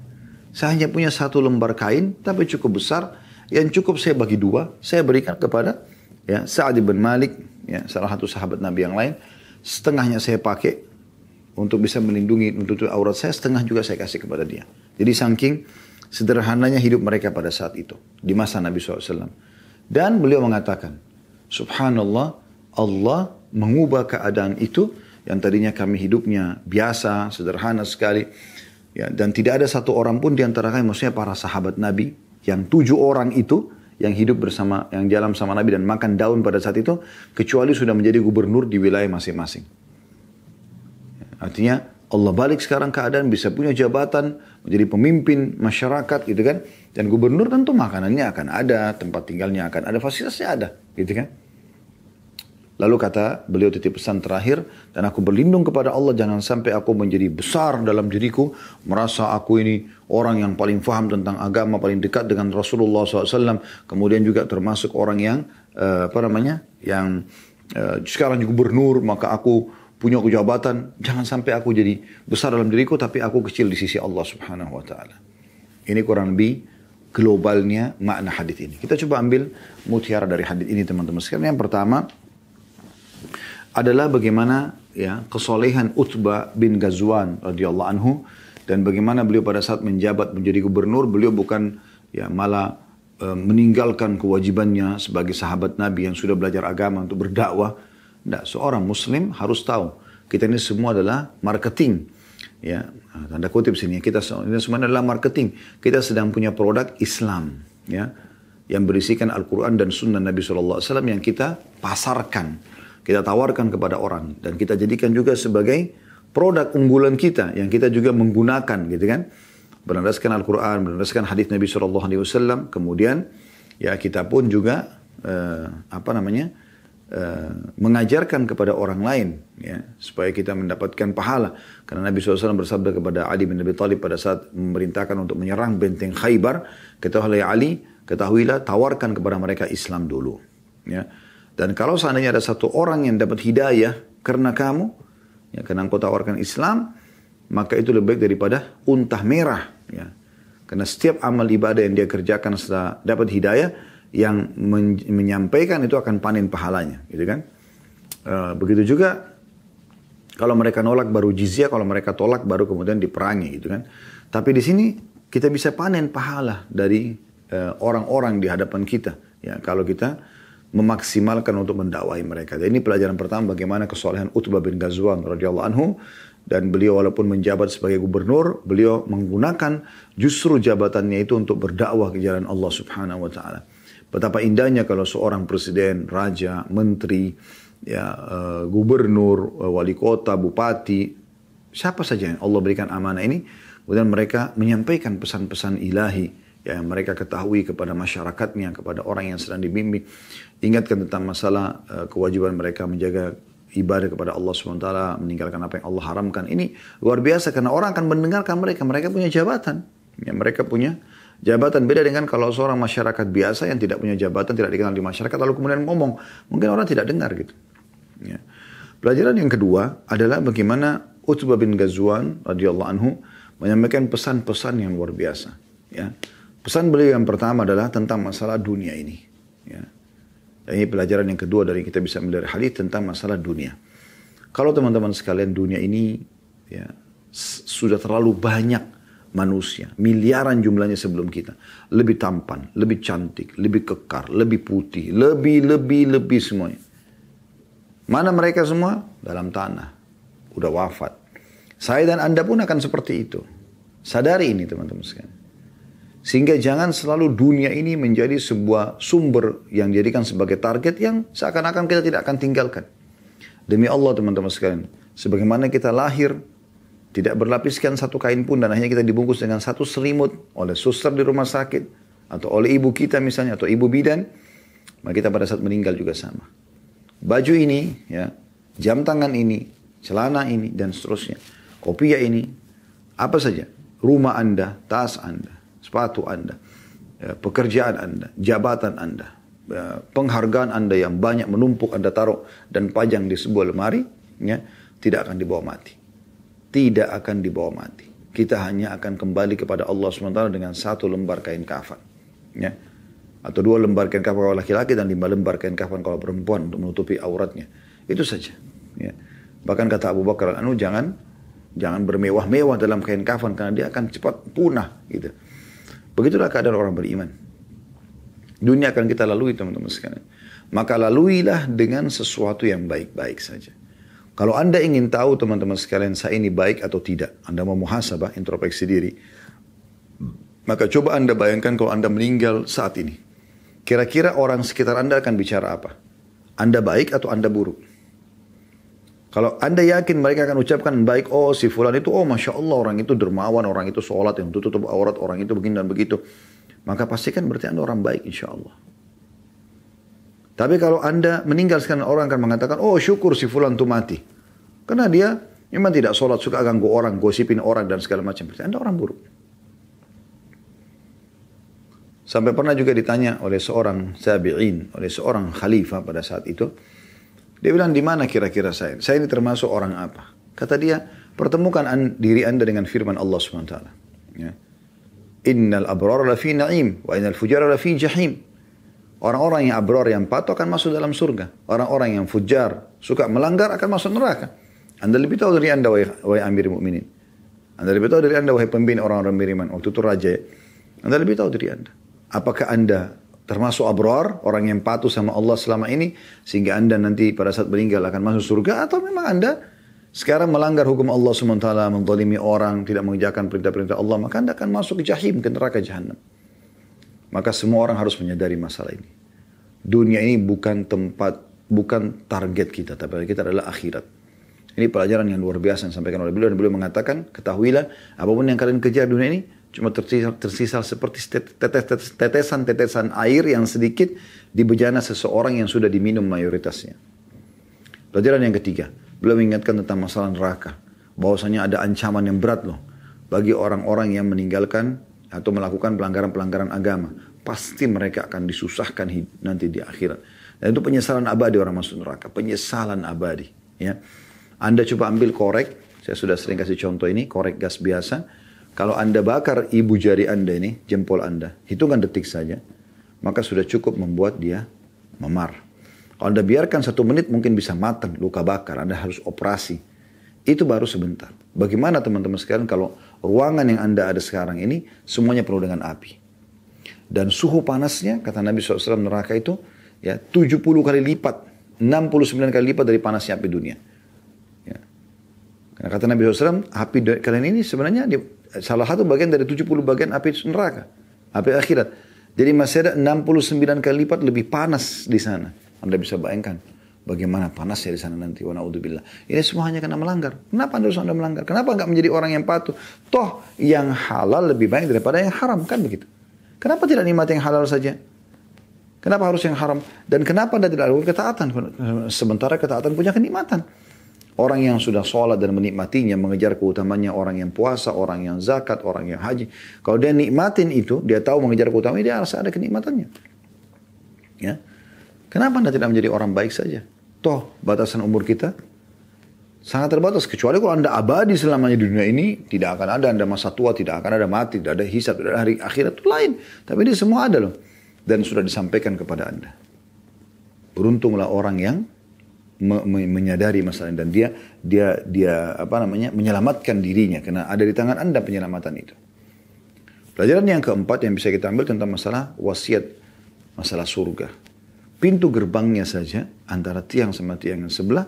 Saya hanya punya 1 lembar kain tapi cukup besar. Yang cukup saya bagi 2. Saya berikan kepada ya, Sa'ad bin Malik. Ya, salah satu sahabat Nabi yang lain. Setengahnya saya pakai untuk bisa melindungi untuk aurat saya, setengah juga saya kasih kepada dia. Jadi saking sederhananya hidup mereka pada saat itu di masa Nabi SAW. Dan beliau mengatakan, subhanallah, Allah mengubah keadaan itu yang tadinya kami hidupnya biasa, sederhana sekali, ya, dan tidak ada satu orang pun di antara kami, maksudnya para sahabat Nabi yang 7 orang itu yang hidup bersama, yang jalan sama Nabi dan makan daun pada saat itu, kecuali sudah menjadi gubernur di wilayah masing-masing. Artinya Allah balik sekarang keadaan bisa punya jabatan, menjadi pemimpin masyarakat gitu kan. Dan gubernur tentu makanannya akan ada, tempat tinggalnya akan ada, fasilitasnya ada gitu kan. Lalu kata beliau titip pesan terakhir, dan aku berlindung kepada Allah jangan sampai aku menjadi besar dalam diriku, merasa aku ini orang yang paling faham tentang agama, paling dekat dengan Rasulullah SAW. Kemudian juga termasuk orang yang yang sekarang gubernur, maka aku punya kejabatan, jangan sampai aku jadi besar dalam diriku, tapi aku kecil di sisi Allah Subhanahu Wa Taala. Ini kurang lebih globalnya makna hadis ini. Kita coba ambil mutiara dari hadis ini teman-teman sekalian. Yang pertama adalah bagaimana ya kesolehan Utbah bin Ghazwan radhiyallahu anhu dan bagaimana beliau pada saat menjabat menjadi gubernur, beliau bukan ya malah meninggalkan kewajibannya sebagai sahabat Nabi yang sudah belajar agama untuk berdakwah. Nah, seorang muslim harus tahu kita ini semua adalah marketing, ya tanda kutip sini kita ini semua adalah marketing. Kita sedang punya produk Islam, ya yang berisikan Al-Quran dan Sunnah Nabi SAW yang kita pasarkan, kita tawarkan kepada orang dan kita jadikan juga sebagai produk unggulan kita yang kita juga menggunakan, gitu kan? Berdasarkan Al-Quran, berdasarkan hadis Nabi SAW. Kemudian ya kita pun juga mengajarkan kepada orang lain ya supaya kita mendapatkan pahala karena Nabi SAW bersabda kepada Ali bin Abi Thalib pada saat memerintahkan untuk menyerang benteng Khaybar, ketahuilah Ali, ketahuilah tawarkan kepada mereka Islam dulu ya. Dan kalau seandainya ada satu orang yang dapat hidayah karena kamu ya, karena engkau tawarkan Islam, maka itu lebih baik daripada unta merah ya. Karena setiap amal ibadah yang dia kerjakan setelah dapat hidayah, yang menyampaikan itu akan panen pahalanya, gitu kan? Begitu juga kalau mereka nolak baru jizyah, kalau mereka tolak baru kemudian diperangi, gitu kan? Tapi di sini kita bisa panen pahala dari orang-orang di hadapan kita, ya kalau kita memaksimalkan untuk mendakwahi mereka. Dan ini pelajaran pertama bagaimana kesolehan Utbah bin Ghazwan radhiyallahu anhu, dan beliau walaupun menjabat sebagai gubernur, beliau menggunakan justru jabatannya itu untuk berdakwah ke jalan Allah Subhanahu wa taala. Betapa indahnya kalau seorang presiden, raja, menteri, ya, gubernur, wali kota, bupati, siapa saja yang Allah berikan amanah ini, kemudian mereka menyampaikan pesan-pesan ilahi yang mereka ketahui kepada masyarakatnya, kepada orang yang sedang dibimbing. Ingatkan tentang masalah kewajiban mereka menjaga ibadah kepada Allah SWT, meninggalkan apa yang Allah haramkan. Ini luar biasa karena orang akan mendengarkan mereka. Mereka punya jabatan. Ya, mereka punya jabatan. Beda dengan kalau seorang masyarakat biasa yang tidak punya jabatan, tidak dikenal di masyarakat, lalu kemudian ngomong. Mungkin orang tidak dengar gitu. Ya. Pelajaran yang kedua adalah bagaimana Utbah bin Ghazwan radhiyallahu anhu menyampaikan pesan-pesan yang luar biasa. Ya. Pesan beliau yang pertama adalah tentang masalah dunia ini. Ya. Dan ini pelajaran yang kedua dari kita bisa melihat hadis tentang masalah dunia. Kalau teman-teman sekalian, dunia ini ya, sudah terlalu banyak manusia, miliaran jumlahnya sebelum kita, lebih tampan, lebih cantik, lebih kekar, lebih putih, lebih semuanya. Mana mereka semua? Dalam tanah, udah wafat. Saya dan Anda pun akan seperti itu. Sadari ini teman-teman sekalian. Sehingga jangan selalu dunia ini menjadi sebuah sumber yang dijadikan sebagai target yang seakan-akan kita tidak akan tinggalkan. Demi Allah teman-teman sekalian, sebagaimana kita lahir tidak berlapiskan satu kain pun dan akhirnya kita dibungkus dengan satu selimut oleh suster di rumah sakit atau oleh ibu kita misalnya atau ibu bidan, maka kita pada saat meninggal juga sama. Baju ini, ya, jam tangan ini, celana ini dan seterusnya, kopiah ini, apa saja, rumah Anda, tas Anda, sepatu Anda, pekerjaan Anda, jabatan Anda, penghargaan Anda yang banyak menumpuk Anda taruh dan pajang di sebuah lemari, ya, tidak akan dibawa mati. Tidak akan dibawa mati. Kita hanya akan kembali kepada Allah SWT dengan satu lembar kain kafan. Ya. Atau 2 lembar kain kafan kalau laki-laki dan 5 lembar kain kafan kalau perempuan untuk menutupi auratnya. Itu saja. Ya. Bahkan kata Abu Bakar al-Anu, jangan bermewah-mewah dalam kain kafan karena dia akan cepat punah. Gitu. Begitulah keadaan orang beriman. Dunia akan kita lalui teman-teman sekalian. Maka laluilah dengan sesuatu yang baik-baik saja. Kalau Anda ingin tahu teman-teman sekalian saya ini baik atau tidak, Anda mau muhasabah, introspeksi diri, maka coba Anda bayangkan kalau Anda meninggal saat ini. Kira-kira orang sekitar Anda akan bicara apa? Anda baik atau Anda buruk? Kalau Anda yakin mereka akan ucapkan baik, oh si fulan itu, oh Masya Allah orang itu dermawan, orang itu sholat yang tutup aurat, orang itu begini dan begitu. Maka pastikan berarti Anda orang baik insya Allah. Tapi kalau Anda meninggal sekarang, orang akan mengatakan, oh syukur si fulan itu mati. Karena dia memang tidak sholat, suka ganggu orang, gosipin orang dan segala macam. Berarti Anda orang buruk. Sampai pernah juga ditanya oleh seorang tabi'in, oleh seorang khalifah pada saat itu. Dia bilang, di mana kira-kira saya? Saya ini termasuk orang apa? Kata dia, pertemukan diri Anda dengan firman Allah SWT. Ya. Innal abrar lafi na'im, wa innal fujara lafi jahim. Orang-orang yang abrar, yang patuh akan masuk dalam surga. Orang-orang yang fujar, suka melanggar akan masuk neraka. Anda lebih tahu dari Anda, wahai Amir Mu'minin. Anda lebih tahu dari Anda, wahai pembina orang-orang beriman. Waktu itu raja, Anda lebih tahu dari Anda. Apakah Anda termasuk abrar, orang yang patuh sama Allah selama ini, sehingga Anda nanti pada saat meninggal akan masuk surga, atau memang Anda sekarang melanggar hukum Allah SWT, menzalimi orang, tidak mengerjakan perintah-perintah Allah, maka Anda akan masuk ke jahim, ke neraka jahanam. Maka semua orang harus menyadari masalah ini. Dunia ini bukan tempat, bukan target kita, tapi kita adalah akhirat. Ini pelajaran yang luar biasa yang disampaikan oleh beliau, dan beliau mengatakan, ketahuilah, apapun yang kalian kejar dunia ini, cuma tersisa seperti tetesan-tetesan air yang sedikit di bejana seseorang yang sudah diminum mayoritasnya. Pelajaran yang ketiga, beliau mengingatkan tentang masalah neraka. Bahwasanya ada ancaman yang berat loh bagi orang-orang yang meninggalkan atau melakukan pelanggaran-pelanggaran agama. Pasti mereka akan disusahkan nanti di akhirat. Dan itu penyesalan abadi orang masuk neraka. Penyesalan abadi. Ya. Anda coba ambil korek. Saya sudah sering kasih contoh ini. Korek gas biasa. Kalau Anda bakar ibu jari Anda ini, jempol Anda, hitungan detik saja, maka sudah cukup membuat dia memar. Kalau Anda biarkan 1 menit mungkin bisa matang, luka bakar. Anda harus operasi. Itu baru sebentar. Bagaimana teman-teman sekalian kalau ruangan yang Anda ada sekarang ini semuanya penuh dengan api. Dan suhu panasnya, kata Nabi SAW, neraka itu ya 70 kali lipat, 69 kali lipat dari panasnya api dunia. Ya. Karena kata Nabi SAW, api kalian ini sebenarnya salah satu bagian dari 70 bagian api neraka, api akhirat. Jadi masih ada 69 kali lipat lebih panas di sana. Anda bisa bayangkan bagaimana panasnya di sana nanti. Wa na'udzubillah. Ini semua hanya karena melanggar. Kenapa Anda melanggar? Kenapa enggak menjadi orang yang patuh? Toh yang halal lebih baik daripada yang haram, kan begitu? Kenapa tidak nikmat yang halal saja? Kenapa harus yang haram? Dan kenapa Anda tidak lakukan ketaatan? Sementara ketaatan punya kenikmatan. Orang yang sudah sholat dan menikmatinya, mengejar keutamanya, orang yang puasa, orang yang zakat, orang yang haji. Kalau dia nikmatin itu, dia tahu mengejar keutamanya, dia harus ada kenikmatannya. Ya. Kenapa Anda tidak menjadi orang baik saja? Toh, batasan umur kita sangat terbatas. Kecuali kalau Anda abadi selamanya di dunia ini, tidak akan ada Anda masa tua, tidak akan ada mati, tidak ada hisab, tidak ada hari akhirat, itu lain. Tapi ini semua ada loh. Dan sudah disampaikan kepada Anda. Beruntunglah orang yang menyadari masalah dan dia menyelamatkan dirinya karena ada di tangan Anda penyelamatan itu. Pelajaran yang keempat yang bisa kita ambil tentang masalah wasiat, masalah surga. Pintu gerbangnya saja antara tiang sama tiang yang sebelah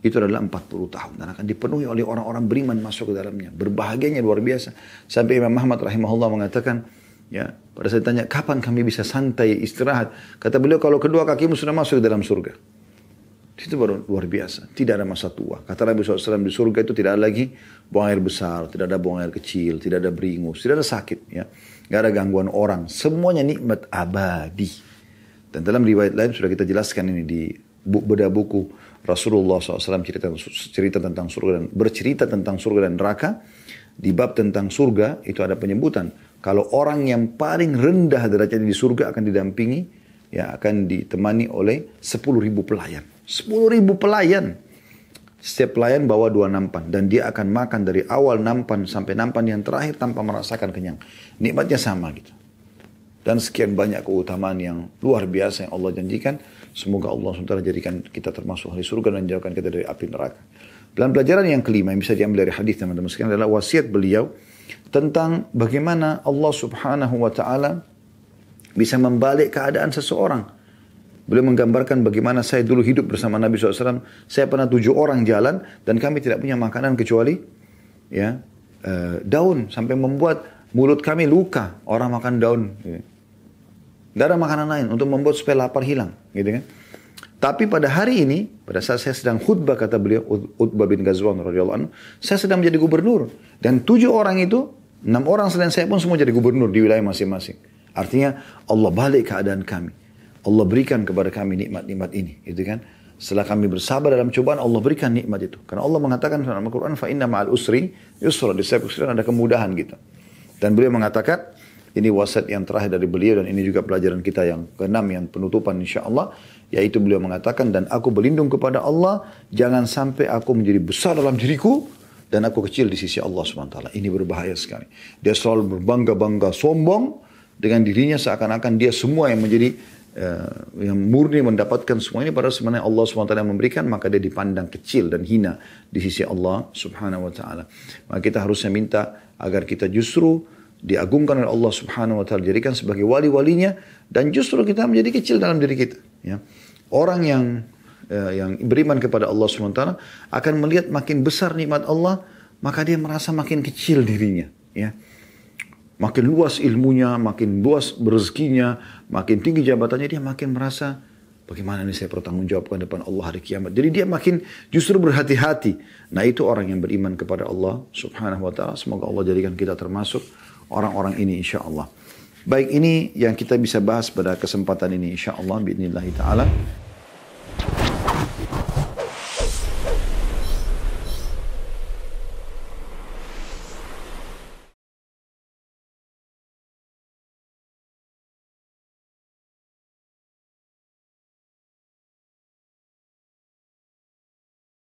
itu adalah 40 tahun dan akan dipenuhi oleh orang-orang beriman masuk ke dalamnya. Berbahagianya luar biasa. Sampai Imam Ahmad rahimahullah mengatakan, ya, pada saat ditanya kapan kami bisa santai istirahat, kata beliau kalau kedua kakimu sudah masuk ke dalam surga. Itu baru luar biasa. Tidak ada masa tua. Kata Nabi SAW di surga itu tidak ada lagi buang air besar, tidak ada buang air kecil, tidak ada beringus, tidak ada sakit. Ya. Tidak ada gangguan orang. Semuanya nikmat abadi. Dan dalam riwayat lain sudah kita jelaskan ini di bedah buku Rasulullah SAW cerita tentang surga dan bercerita tentang surga dan neraka. Di bab tentang surga itu ada penyebutan. Kalau orang yang paling rendah derajatnya di surga akan didampingi, ya akan ditemani oleh 10.000 pelayan. 10.000 pelayan. Setiap pelayan bawa 2 nampan. Dan dia akan makan dari awal nampan sampai nampan yang terakhir tanpa merasakan kenyang. Nikmatnya sama gitu. Dan sekian banyak keutamaan yang luar biasa yang Allah janjikan. Semoga Allah SWT jadikan kita termasuk ahli surga dan jauhkan kita dari api neraka. Dan pelajaran yang kelima yang bisa diambil dari hadis teman-teman sekalian adalah wasiat beliau tentang bagaimana Allah Subhanahu wa taala bisa membalik keadaan seseorang. Beliau menggambarkan bagaimana saya dulu hidup bersama Nabi SAW. Saya pernah 7 orang jalan dan kami tidak punya makanan kecuali ya daun. Sampai membuat mulut kami luka. Orang makan daun. Tidak ada makanan lain untuk membuat supaya lapar hilang. Gitu kan. Tapi pada hari ini, pada saat saya sedang khutbah kata beliau, Utbah bin Ghazwan radhiyallahu anhu, saya sedang menjadi gubernur. Dan 7 orang itu, 6 orang selain saya pun semua jadi gubernur di wilayah masing-masing. Artinya Allah balik keadaan kami. Allah berikan kepada kami nikmat-nikmat ini, gitu kan? Setelah kami bersabar dalam cobaan, Allah berikan nikmat itu. Karena Allah mengatakan dalam Al-Quran, fa inna ma'al usri yusra, di setiap kesulitan ada kemudahan gitu. Dan beliau mengatakan, ini wasiat yang terakhir dari beliau dan ini juga pelajaran kita yang ke-6 yang penutupan insyaallah, yaitu beliau mengatakan dan aku berlindung kepada Allah, jangan sampai aku menjadi besar dalam diriku dan aku kecil di sisi Allah SWT. Ini berbahaya sekali. Dia selalu berbangga-bangga, sombong dengan dirinya seakan-akan dia semua yang menjadi yang murni mendapatkan semua ini, padahal sebenarnya Allah SWT yang memberikan, maka dia dipandang kecil dan hina di sisi Allah Subhanahu wa taala. Maka kita harusnya minta agar kita justru diagungkan oleh Allah Subhanahu wa taala, dijadikan sebagai wali-walinya dan justru kita menjadi kecil dalam diri kita, ya. Orang yang beriman kepada Allah Subhanahu wa taala akan melihat makin besar nikmat Allah, maka dia merasa makin kecil dirinya, ya. Makin luas ilmunya, makin luas rezekinya, makin tinggi jabatannya, dia makin merasa bagaimana ini saya bertanggung jawabkan depan Allah hari kiamat. Jadi dia makin justru berhati-hati. Nah itu orang yang beriman kepada Allah Subhanahu wa taala. Semoga Allah jadikan kita termasuk orang-orang ini insyaAllah. Baik, ini yang kita bisa bahas pada kesempatan ini insyaAllah bi'idnillahi ta'ala.